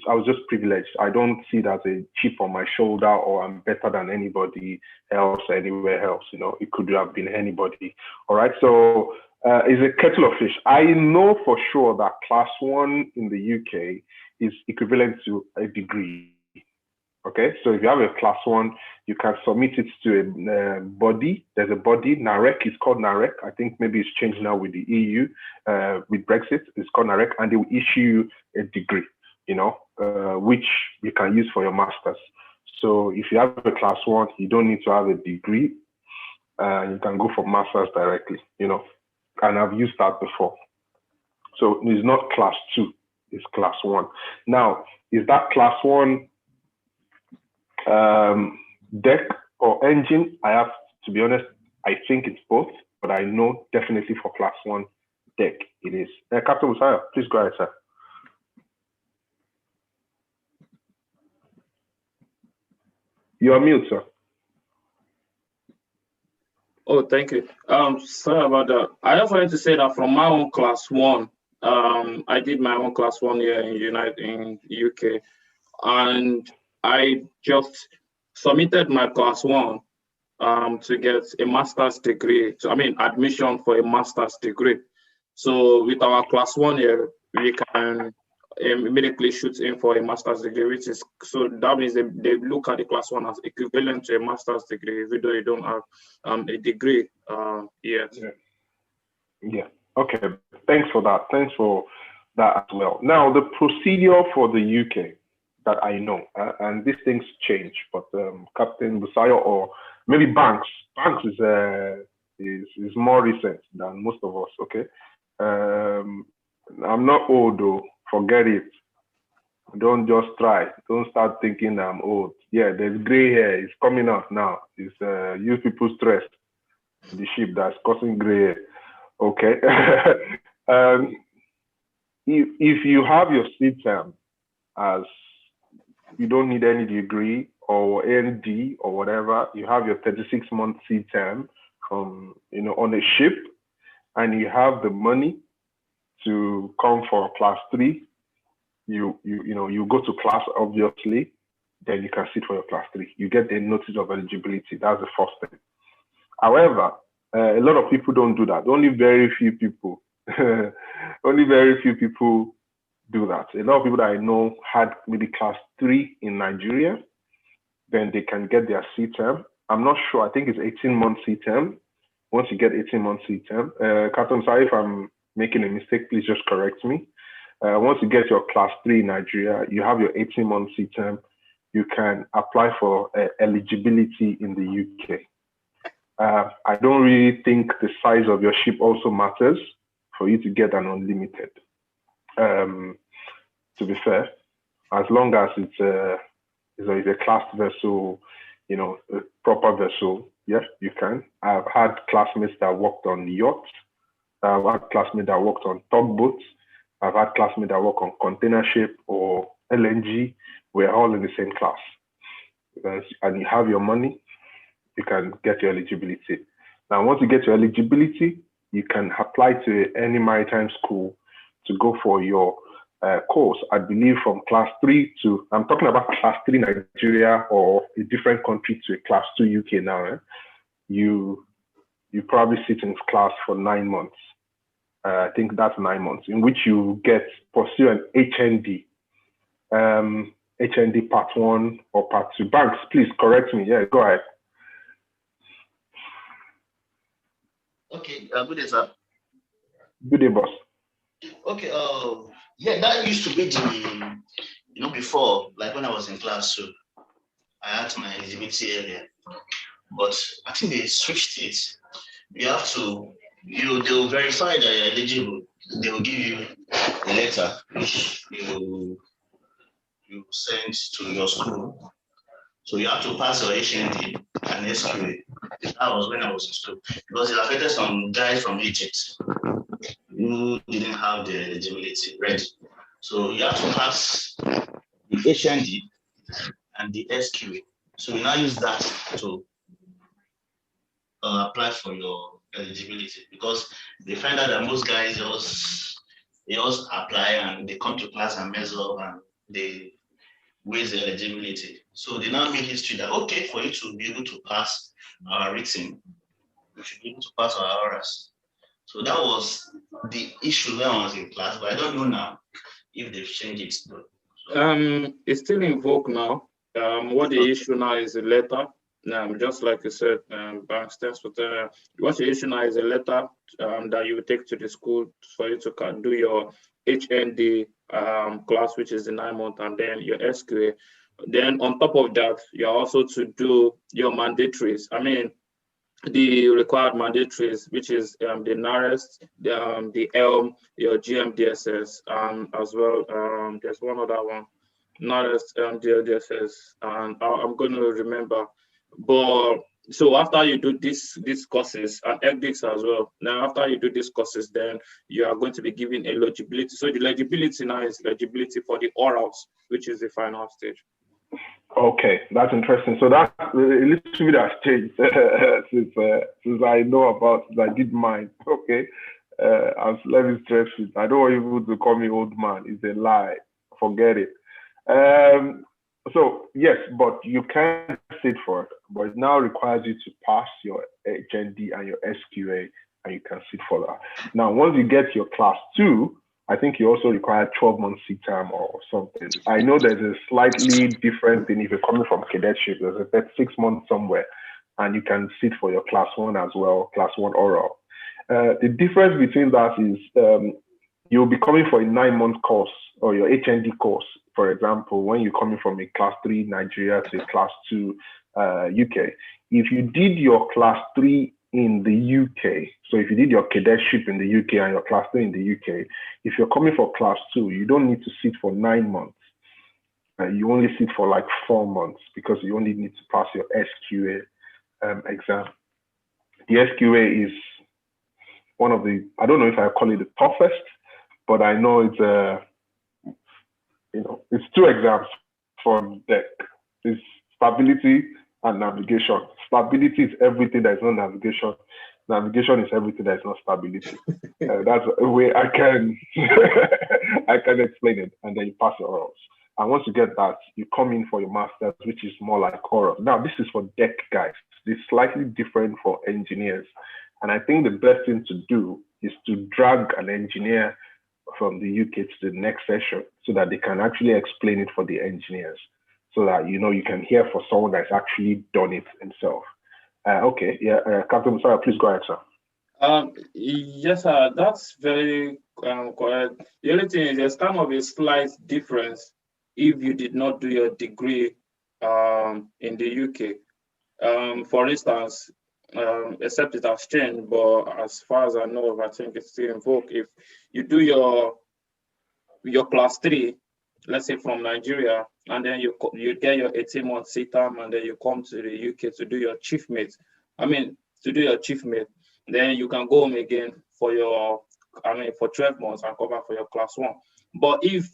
I was just privileged. I don't see it as a chip on my shoulder or I'm better than anybody else anywhere else. You know, it could have been anybody. All right, so it's a kettle of fish. I know for sure that class 1 in the UK is equivalent to a degree. Okay, so if you have a class 1, you can submit it to a body. There's a body, NAREC, it's called NAREC. I think maybe it's changed now with the EU, with Brexit, it's called NAREC, and they will issue you a degree, you know, which you can use for your master's. So if you have a class 1, you don't need to have a degree. You can go for master's directly, you know, and I've used that before. So it's not class 2, it's class 1. Now, is that class 1 deck or engine? I have to be honest, I think it's both, but I know definitely for class 1 deck it is. Captain Musaya, please go ahead, sir. You're on mute, sir. Oh, thank you. Sorry about that. I just wanted to say that from my own class 1, I did my own class 1 year in UK, and I just submitted my class 1 to get a master's degree. So, I mean, admission for a master's degree. So with our class 1 year, we can immediately shoot in for a master's degree, which is, so that means they look at the class 1 as equivalent to a master's degree, even though you don't have a degree yet. Yeah. Okay. Thanks for that. Thanks for that as well. Now, the procedure for the UK that I know, and these things change, but Captain Busayo or maybe Banks is more recent than most of us. Okay. I'm not old though. Forget it. Don't just try. Don't start thinking I'm old. Yeah, there's gray hair. It's coming out now. It's you people stress. The ship that's causing gray hair. Okay. If you have your seed term as you don't need any degree or ND or whatever, you have your 36-month seed term from, you know, on a ship, and you have the money to come for class 3, you go to class, obviously, then you can sit for your class 3. You get the notice of eligibility. That's the first thing. However, a lot of people don't do that. Only very few people, do that. A lot of people that I know had maybe class 3 in Nigeria, then they can get their C term. I'm not sure. I think it's 18-month C term. Once you get 18-month C term, Captain, sorry if I'm making a mistake, please just correct me. Once you get your class 3 in Nigeria, you have your 18-month C term, you can apply for eligibility in the UK. I don't really think the size of your ship also matters for you to get an unlimited. To be fair, as long as it's a classed vessel, you know, a proper vessel, yes, you can. I've had classmates that worked on yachts. I've had classmates that worked on tugboats. I've had classmates that work on container ship or LNG. We're all in the same class. And you have your money, you can get your eligibility. Now, once you get your eligibility, you can apply to any maritime school to go for your course, I believe from class 3 to, I'm talking about class 3 Nigeria or a different country to a class 2 UK now, you probably sit in class for 9 months. I think that's 9 months, in which you pursue an HND, HND part 1 or part 2. Banks, please correct me. Yeah, go ahead. Okay, good day, sir. Good day, boss. Okay, yeah, that used to be the, before, like when I was in class 2, I had my eligibility earlier, but I think they switched it. You have to, they'll verify that you're eligible. They will give you a letter which you send to your school. So you have to pass your HND and SQA. That was when I was in school. Because it affected some guys from Egypt who didn't have the eligibility ready. So you have to pass the HND and the SQA. So you now use that to apply for your eligibility, because they find out that most guys they just apply and they come to class and mess up and they waste the eligibility. So they now make history that, okay, for you to be able to pass our written, you should be able to pass our hours. So that was the issue when I was in class, but I don't know now if they've changed it. It's still in vogue now. What the issue now is a letter. Just like you said, Banks, thanks for what the issue now is a letter that you take to the school for you to do your HND class, which is the 9 month, and then your SQA. Then on top of that, you're also to do your mandatories. I mean, the required mandatories, which is the NAREST, the ELM, your GMDSS, as well. There's one other one, NAREST, GMDSS, and I'm going to remember. But so after you do these courses and ethics as well, now after you do these courses, then you are going to be given eligibility. So the eligibility now is eligibility for the orals, which is the final stage. Okay, that's interesting. So that's a little bit has changed since I know about it. I did mine. Okay, let me stress it. I don't want people to call me old man. It's a lie. Forget it. So yes, but you can sit for it, but it now requires you to pass your HND and your SQA, and you can sit for that. Now, once you get your class 2, I think you also require 12 months seat time or something. I know there's a slightly different thing if you're coming from cadetship. There's a 6 months somewhere, and you can sit for your class 1 as well, class 1 oral. The difference between that is you'll be coming for a 9-month course or your HND course, for example, when you're coming from a class 3 Nigeria to a class 2 UK. If you did your class 3 in the UK, so if you did your cadetship in the UK and your class 3 in the UK, if you're coming for class 2, you don't need to sit for 9 months. You only sit for like 4 months because you only need to pass your SQA exam. The SQA is one of the, I don't know if I call it the toughest, but I know it's it's 2 exams for deck. It's stability and navigation. Stability is everything that is not navigation. Navigation is everything that is not stability. That's a way I can I can explain it, and then you pass your orals. And once you get that, you come in for your master's, which is more like oral. Now, this is for deck guys. This is slightly different for engineers. And I think the best thing to do is to drag an engineer from the UK to the next session so that they can actually explain it for the engineers, so that you can hear for someone that's actually done it himself. Okay, yeah, Captain Musara, please go ahead, sir. Yes, sir, that's very correct. The only thing is there's kind of a slight difference if you did not do your degree in the UK. For instance, except it has changed, but as far as I know, I think it's still in vogue. If you do your class 3, let's say from Nigeria, and then you get your 18-month seat time, and then you come to the UK to do your chief mate. To do your chief mate, then you can go home again for for 12 months and come back for your class 1. But if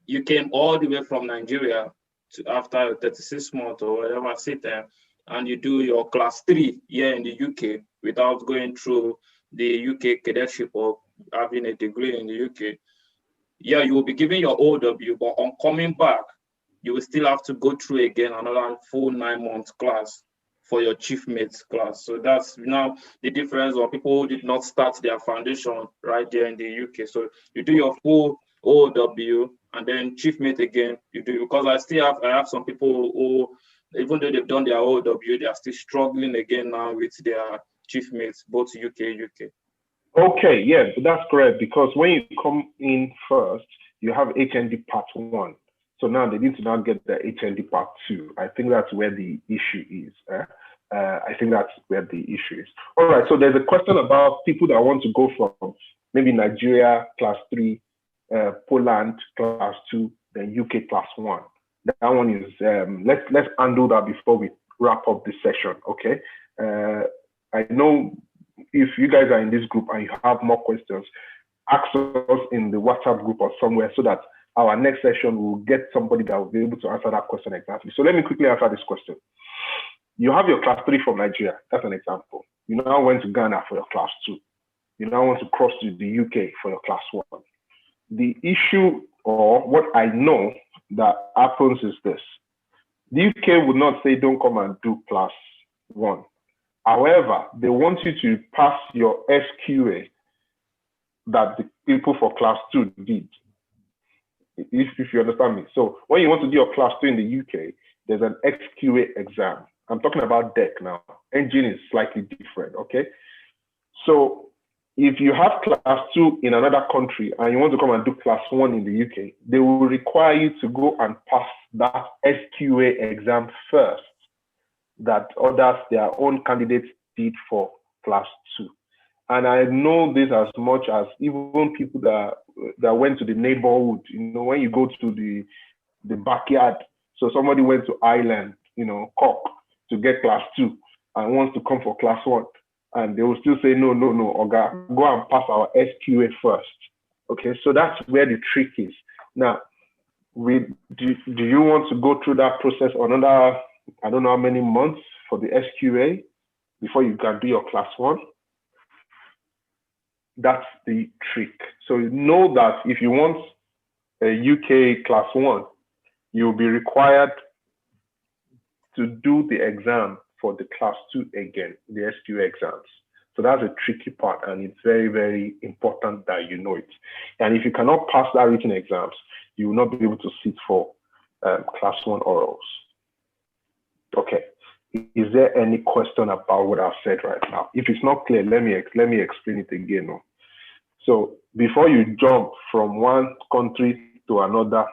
you came all the way from Nigeria to after 36 months or whatever seat time, and you do your class 3 here in the UK without going through the UK cadetship or having a degree in the UK, yeah, you will be given your OW, but on coming back, you will still have to go through again another full 9-month class for your chief mates class. So that's now the difference of people who did not start their foundation right there in the UK. So you do your full OW and then chief mate again, you do, because I have some people who, even though they've done their OW, they are still struggling again now with their chief mates, both UK. Okay, yeah, that's correct. Because when you come in first, you have HND Part 1. So now they need to now get the HND Part 2. I think that's where the issue is. I think that's where the issue is. All right, so there's a question about people that want to go from maybe Nigeria Class 3, Poland Class 2, then UK Class 1. That one is, let's undo that before we wrap up this session, okay? I know if you guys are in this group and you have more questions, ask us in the WhatsApp group or somewhere so that our next session will get somebody that will be able to answer that question exactly. So let me quickly answer this question. You have your Class 3 from Nigeria. That's an example. You now went to Ghana for your Class 2. You now want to cross to the UK for your Class 1. The issue, or what I know that happens, is this. The UK would not say don't come and do Class 1. However, they want you to pass your SQA that the people for Class 2 did, if you understand me. So when you want to do your Class 2 in the UK, there's an XQA exam. I'm talking about deck now. Engine is slightly different, okay? So if you have Class 2 in another country and you want to come and do Class 1 in the UK, they will require you to go and pass that SQA exam first that others, their own candidates, did for Class 2. And I know this as much as even people that went to the neighborhood, when you go to the backyard. So somebody went to Ireland, Cork, to get Class 2 and wants to come for Class 1. And they will still say, no, Oga, go and pass our SQA first. Okay, so that's where the trick is. Now, do you want to go through that process another, I don't know how many months for the SQA before you can do your Class 1? That's the trick. So you know that if you want a UK Class 1, you'll be required to do the exam for the Class 2 again, the SQA exams. So that's a tricky part, and it's very, very important that you know it. And if you cannot pass that written exams, you will not be able to sit for Class 1 orals. Okay. Is there any question about what I've said right now? If it's not clear, let me explain it again. No? So before you jump from one country to another,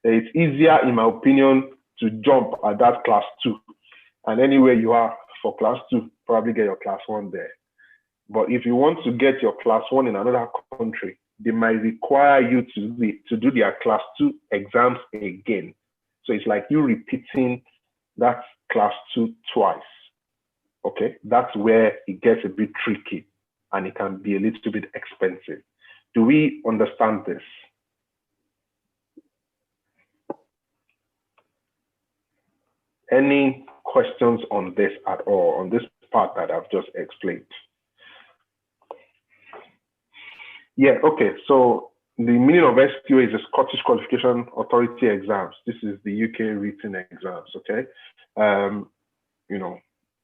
it's easier, in my opinion, to jump at that Class 2. And anywhere you are for Class 2, probably get your Class 1 there. But if you want to get your Class 1 in another country, they might require you to do their Class 2 exams again. So it's like you repeating that Class 2 twice. Okay, that's where it gets a bit tricky and it can be a little bit expensive. Do we understand this? Any questions on this at all, on this part that I've just explained? Yeah, okay, so the meaning of SQA is the Scottish Qualification Authority exams. This is the UK written exams, okay?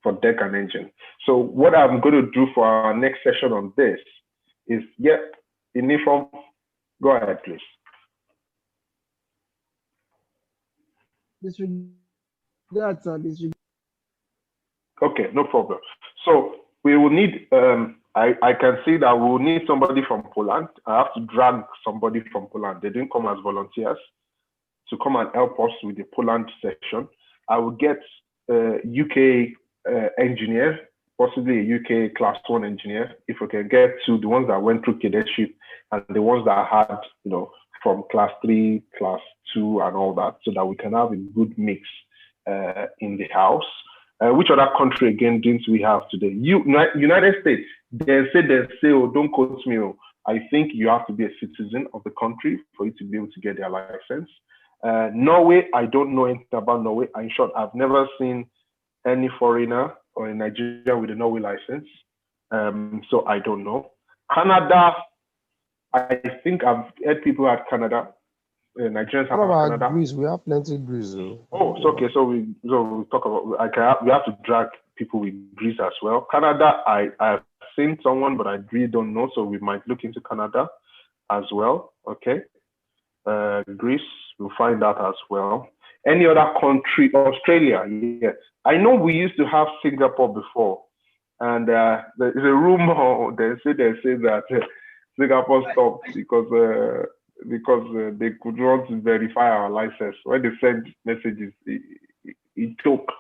For deck and engine. So what I'm going to do for our next session on this is, Uniform, go ahead, please. Okay, no problem. So we will need, I can see that we will need somebody from Poland. I have to drag somebody from Poland. They didn't come as volunteers to come and help us with the Poland section. I will get a UK engineer, possibly a UK Class 1 engineer, if we can get to the ones that went through cadetship and the ones that had, from Class 3, Class 2 and all that, so that we can have a good mix in the house. Which other country again didn't we have today? United States. They say, oh, don't quote me. Oh. I think you have to be a citizen of the country for you to be able to get their license. Norway, I don't know anything about Norway. In short, I've never seen any foreigner or in Nigeria with a Norway license. So I don't know. Canada, I think I've heard people at Canada. Nigerians What have about Canada. Greece? We have plenty of Greece. Though. Oh, so okay. So we talk about. We have to drag people with Greece as well. Canada, I've seen someone, but I really don't know. So we might look into Canada as well. Okay. Greece, we'll find out as well. Any other country? Australia, yes. I know we used to have Singapore before, and there's a rumor. They say that Singapore stopped because they could not verify our license. When they send messages, it took.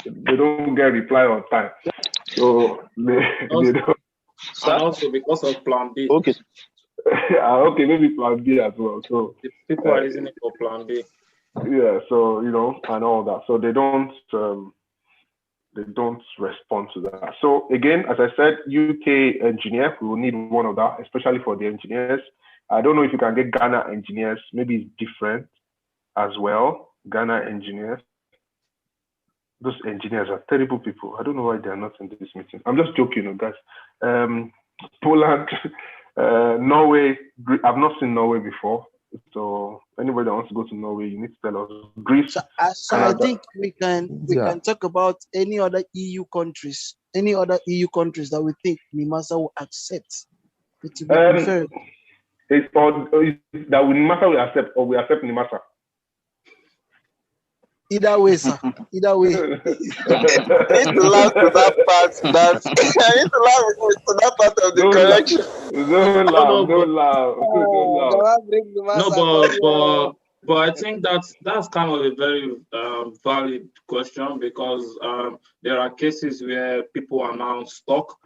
They don't get reply on time, so they don't. And also because of Plan B. Okay. Okay, maybe Plan B as well. So The people are using it for Plan B. Yeah, so and all that. So they don't respond to that. So again, as I said, UK engineer, we will need one of that, especially for the engineers. I don't know if you can get Ghana engineers. Maybe it's different as well. Ghana engineers. Those engineers are terrible people. I don't know why they are not in this meeting. I'm just joking, guys. Poland, Norway. I've not seen Norway before. So anybody that wants to go to Norway, you need to tell us. Greece. So I think we can talk about any other EU countries that we think NIMASA will accept. It will be preferred. That NIMASA will accept, or we accept NIMASA. Either way, sir. Either way. I need to laugh to that part. I need to laugh to that part of the correction. Don't laugh. No, but I think that's kind of a very valid question, because there are cases where people are now stuck,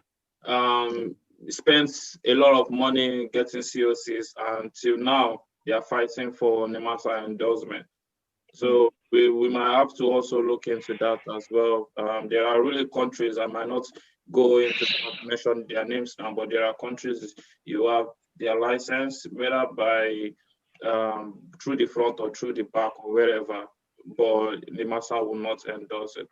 spends a lot of money getting COCs, and till now they are fighting for NIMASA endorsement. So we might have to also look into that as well. There are really countries, I might not go into mention their names now, but there are countries you have their license, whether by through the front or through the back or wherever, but the NIMASA will not endorse it.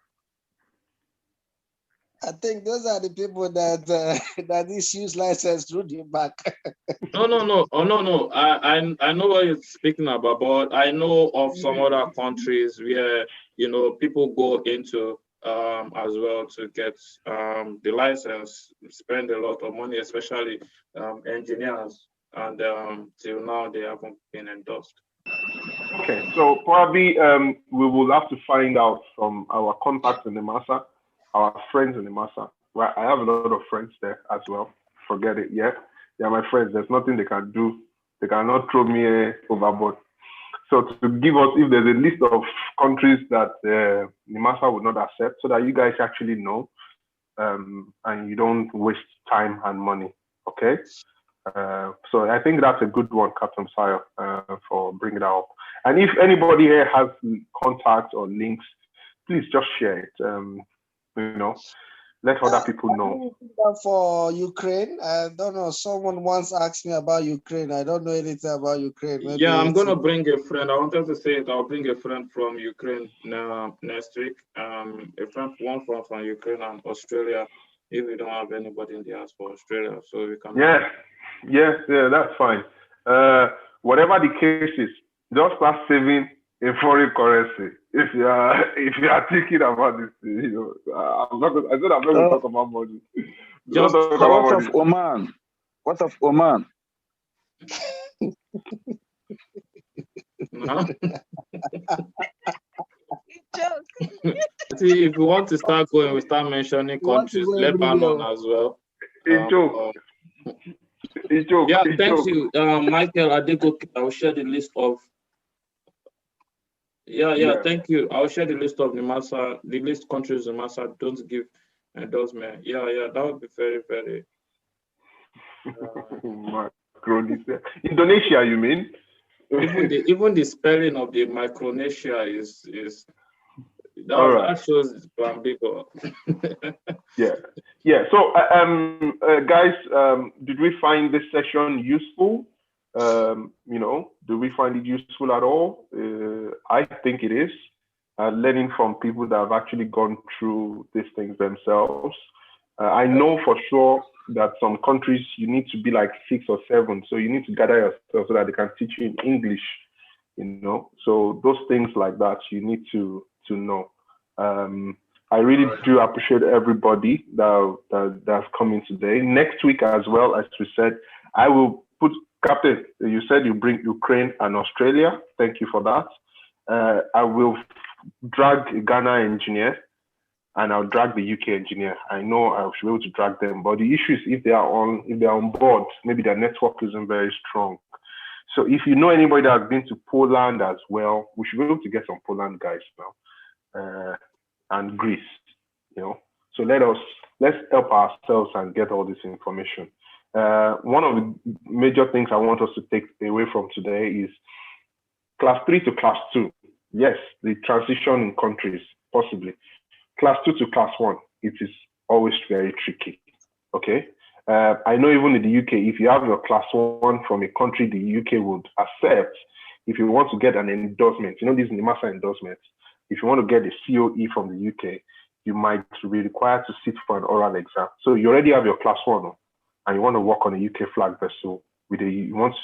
I think those are the people that issues license through the back. No. Oh, no. I know what you're speaking about, but I know of some other countries where people go into as well to get the license, spend a lot of money, especially engineers, and till now they haven't been endorsed. Okay, so probably we will have to find out from our contacts in NIMASA, our friends in NIMASA. Right, I have a lot of friends there as well. Forget it, yeah. They are my friends. There's nothing they can do. They cannot throw me overboard. So to give us, if there's a list of countries that NIMASA would not accept, so that you guys actually know, and you don't waste time and money. Okay. So I think that's a good one, Captain Sayo, for bringing that up. And if anybody here has contacts or links, please just share it. Let other people know. For Ukraine, I don't know. Someone once asked me about Ukraine. I don't know anything about Ukraine. Maybe I'm gonna bring a friend. I wanted to say it. I'll bring a friend from Ukraine next week. One from Ukraine and Australia. If we don't have anybody in the house for Australia, so we can. Yeah, that's fine. Whatever the case is, just start saving in foreign currency. If you are thinking about this, I'm not going to talk about money. Just what of Oman? What of Oman? See, if we want to start going, we start mentioning countries, Lebanon as well. Thank you, Michael Adegoke. I'll share the list of. Thank you. I'll share the list of NIMASA, the list countries NIMASA don't give endorsement. That would be very, very. Indonesia, you mean? even the spelling of the Micronesia is that shows Plan B. Yeah. So, guys, did we find this session useful? Do we find it useful at all? I think it is. Learning from people that have actually gone through these things themselves. I know for sure that some countries you need to be like 6 or 7, so you need to gather yourself so that they can teach you in English, you know. So those things like that you need to know. I really do appreciate everybody that's coming today. Next week as well, as we said, I will put Captain. You said you bring Ukraine and Australia. Thank you for that. I will drag a Ghana engineer, and I'll drag the UK engineer. I know I should be able to drag them, but the issue is if they're on board, maybe their network isn't very strong. So if you know anybody that's been to Poland as well, we should be able to get some Poland guys now, and Greece, you know. So let's help ourselves and get all this information. One of the major things I want us to take away from today is class 3 to class 2. Yes, the transition in countries, possibly. Class 2 to class 1, it is always very tricky, okay? I know even in the UK, if you have your class 1 from a country the UK would accept, if you want to get an endorsement, you know, this NIMASA endorsement, if you want to get a COE from the UK, you might be required to sit for an oral exam. So you already have your class 1, and you want to work on a UK flag vessel with you want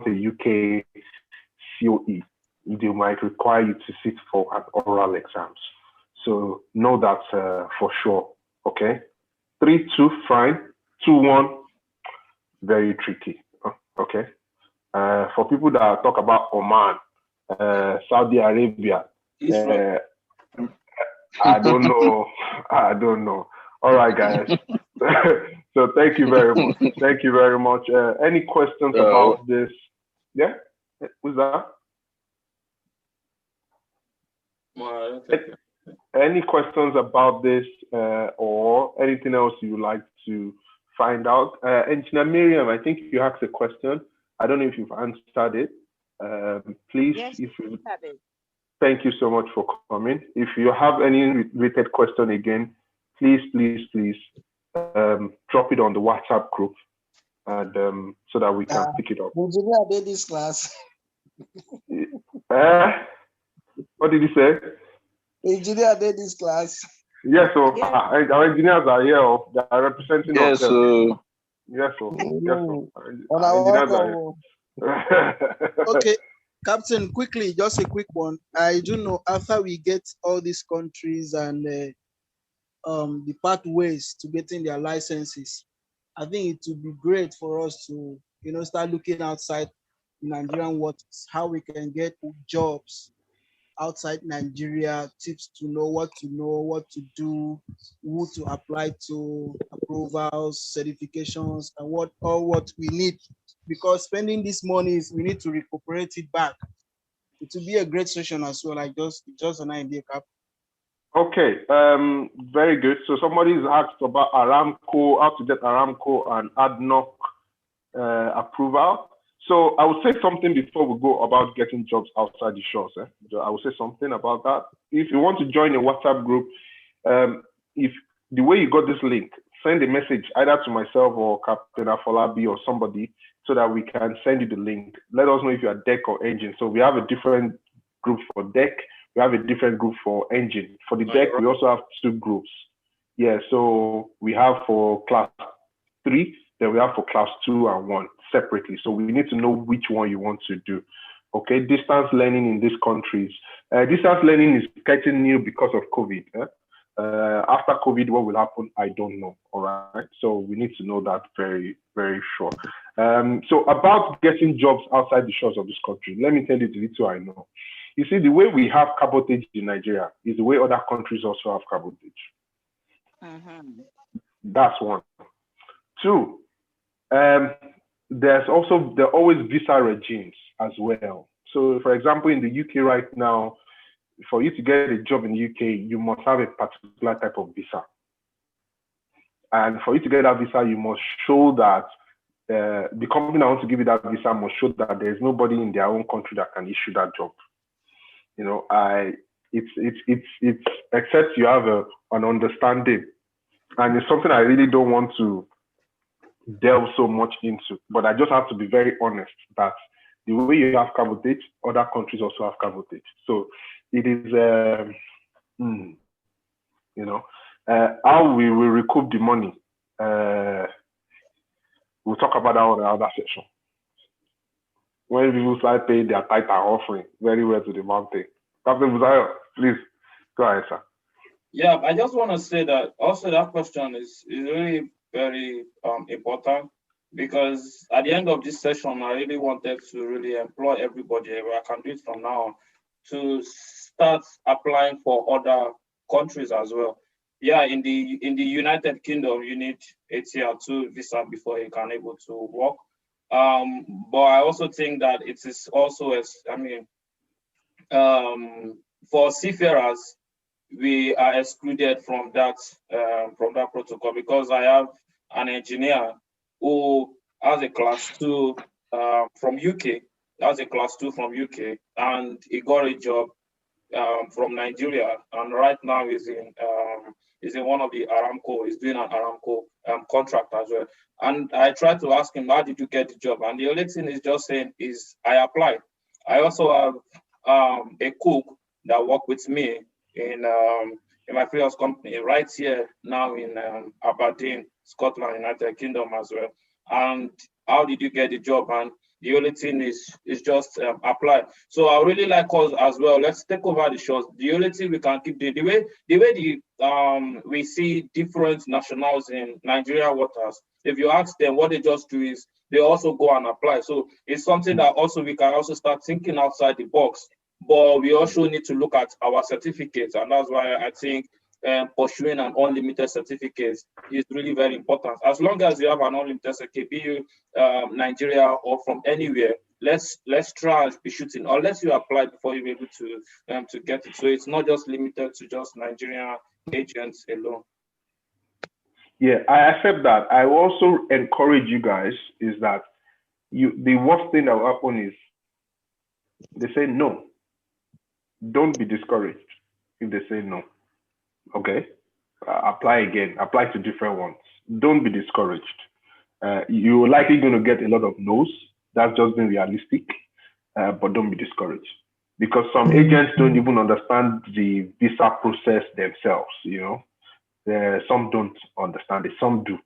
a UK COE, they might require you to sit for an oral exams. So know that for sure, okay? 3-2, fine. 2-1, very tricky, okay? For people that talk about Oman, Saudi Arabia, I don't know. All right, guys. So thank you very much. Thank you very much. Any questions about this? Yeah? Who's that? Any questions about this or anything else you would like to find out? Engineer Miriam, I think you asked a question. I don't know if you've answered it. Please, yes, if you thank you so much for coming. If you have any related question again, please drop it on the WhatsApp group, and so that we can pick it up. Engineer did this class. What did you say? Engineer did this class. Yes, so our engineers are here. They are representing us. Yes, so engineers are here. Okay, Captain, quickly, just a quick one. I do know after we get all these countries and the pathways to getting their licenses, I think it would be great for us to, you know, start looking outside Nigerian waters, how we can get jobs outside Nigeria, tips to know, what to do, who to apply to, approvals, certifications, and what we need. Because spending this money, we need to recuperate it back. It will be a great session as well. Like just an idea, Cap. Okay, very good. So somebody's asked about Aramco, how to get Aramco and ADNOC approval. So I will say something before we go about getting jobs outside the shores. I will say something about that. If you want to join a WhatsApp group, if the way you got this link, send a message either to myself or Captain Afolabi or somebody so that we can send you the link. Let us know if you are deck or engine. So we have a different group for deck. We have a different group for engine. For the deck, we also have 2 groups. Yeah, so we have for class 3, then we have for class 2 and 1 separately. So we need to know which one you want to do. Okay, distance learning in these countries. Distance learning is getting new because of COVID. After COVID, what will happen? I don't know. All right. So we need to know that very, very sure. So about getting jobs outside the shores of this country, let me tell you the little I know. You see, the way we have cabotage in Nigeria is the way other countries also have cabotage. That's one. 2, there are always visa regimes as well. So, for example, in the UK right now, for you to get a job in the UK, you must have a particular type of visa. And for you to get that visa, you must show that the company that wants to give you that visa must show that there is nobody in their own country that can issue that job. You know, it's except you have an understanding, and it's something I really don't want to delve so much into, but I just have to be very honest that the way you have cabotage, other countries also have cabotage. So it is, you know, how we will recoup the money. We'll talk about that on another session. When people start paying their tithe and offering very well to the mountain. Captain Busayo, please go ahead, sir. Yeah, I just want to say that also that question is really very important, because at the end of this session, I really wanted to really employ everybody, I can do it from now on, to start applying for other countries as well. Yeah, in the United Kingdom, you need a tier 2 visa before you can able to work. But I also think that it is also, for seafarers, we are excluded from that protocol, because I have an engineer who has a class 2 from UK, and he got a job from Nigeria, and right now he's in one of the Aramco. He's doing an Aramco contract as well. And I tried to ask him, how did you get the job? And the only thing he's just saying is, I applied. I also have a cook that worked with me in my previous company right here now in Aberdeen, Scotland, United Kingdom as well. And how did you get the job? And the only thing is just apply. So I really like us as well. Let's take over the shows. The only thing we can keep the way we see different nationals in Nigeria waters. If you ask them, what they just do is they also go and apply. So it's something that also we can also start thinking outside the box. But we also need to look at our certificates, and that's why I think pursuing an unlimited certificate is really very important. As long as you have an unlimited certificate, be you Nigeria or from anywhere, let's try and be shooting, unless you apply before you're able to get it. So it's not just limited to just Nigerian agents alone. Yeah, I accept that. I also encourage you guys is that the worst thing that will happen is they say no. Don't be discouraged if they say no. Okay, apply again. Apply to different ones. Don't be discouraged. You're likely going to get a lot of no's. That's just being realistic. But don't be discouraged, because some agents don't even understand the visa process themselves. Some don't understand it. Some do.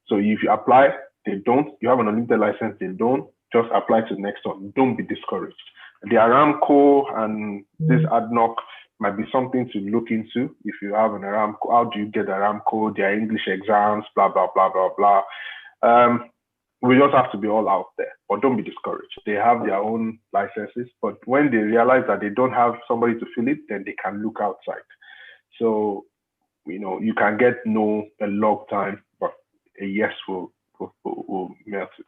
So if you apply, they don't. You have an unlimited license, they don't. Just apply to the next one. Don't be discouraged. The Aramco and this ADNOC might be something to look into. If you have an Aramco, how do you get Aramco, their English exams, blah, blah, blah, blah, blah. We just have to be all out there, but don't be discouraged. They have their own licenses, but when they realize that they don't have somebody to fill it, then they can look outside. So, you can get no a long time, but a yes will melt it.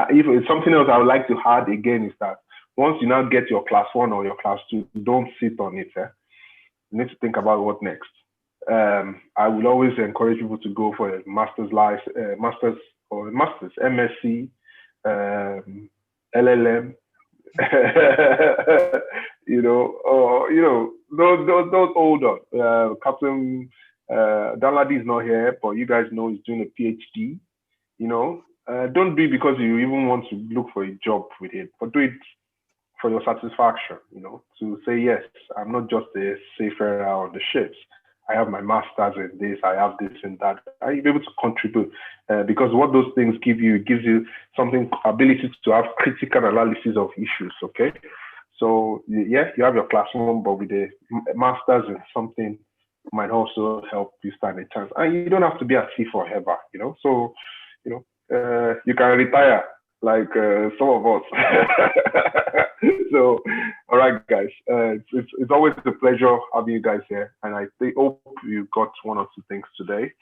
If it's something else I would like to add again is that once you now get your class 1 or your class 2, don't sit on it. You need to think about what next. I will always encourage people to go for a master's, MSc, LLM, don't hold on. Captain Danladi is not here, but you guys know he's doing a PhD. Don't do it because you even want to look for a job with it, but do it for your satisfaction, to say, yes, I'm not just a seafarer on the ships. I have my master's in this, I have this and that. Are you able to contribute? Because what those things give you, it gives you ability to have critical analysis of issues, okay? So, yeah, you have your class 1, but with a master's in something might also help you stand a chance. And you don't have to be at sea forever, So, you can retire like some of us. So, all right, guys. It's always a pleasure having you guys here, and I hope you got one or two things today.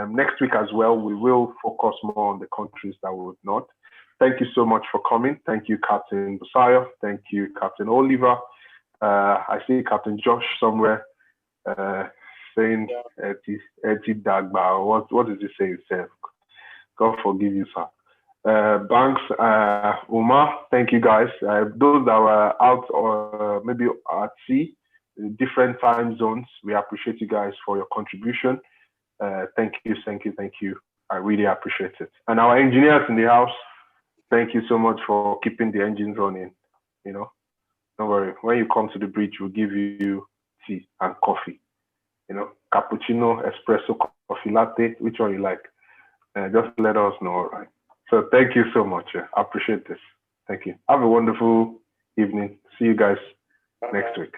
Next week as well, we will focus more on the countries that we would not. Thank you so much for coming. Thank you, Captain Busayo. Thank you, Captain Oliver. I see Captain Josh somewhere saying Eti Dagba. What does he say himself? God forgive you, sir. Banks, Umar, thank you guys. Those that were out or maybe at sea, different time zones, we appreciate you guys for your contribution. Thank you. I really appreciate it. And our engineers in the house, thank you so much for keeping the engines running. Don't worry. When you come to the bridge, we'll give you tea and coffee. Cappuccino, espresso, coffee latte, which one you like. Just let us know, all right? So thank you so much. I appreciate this. Thank you. Have a wonderful evening. See you guys next week.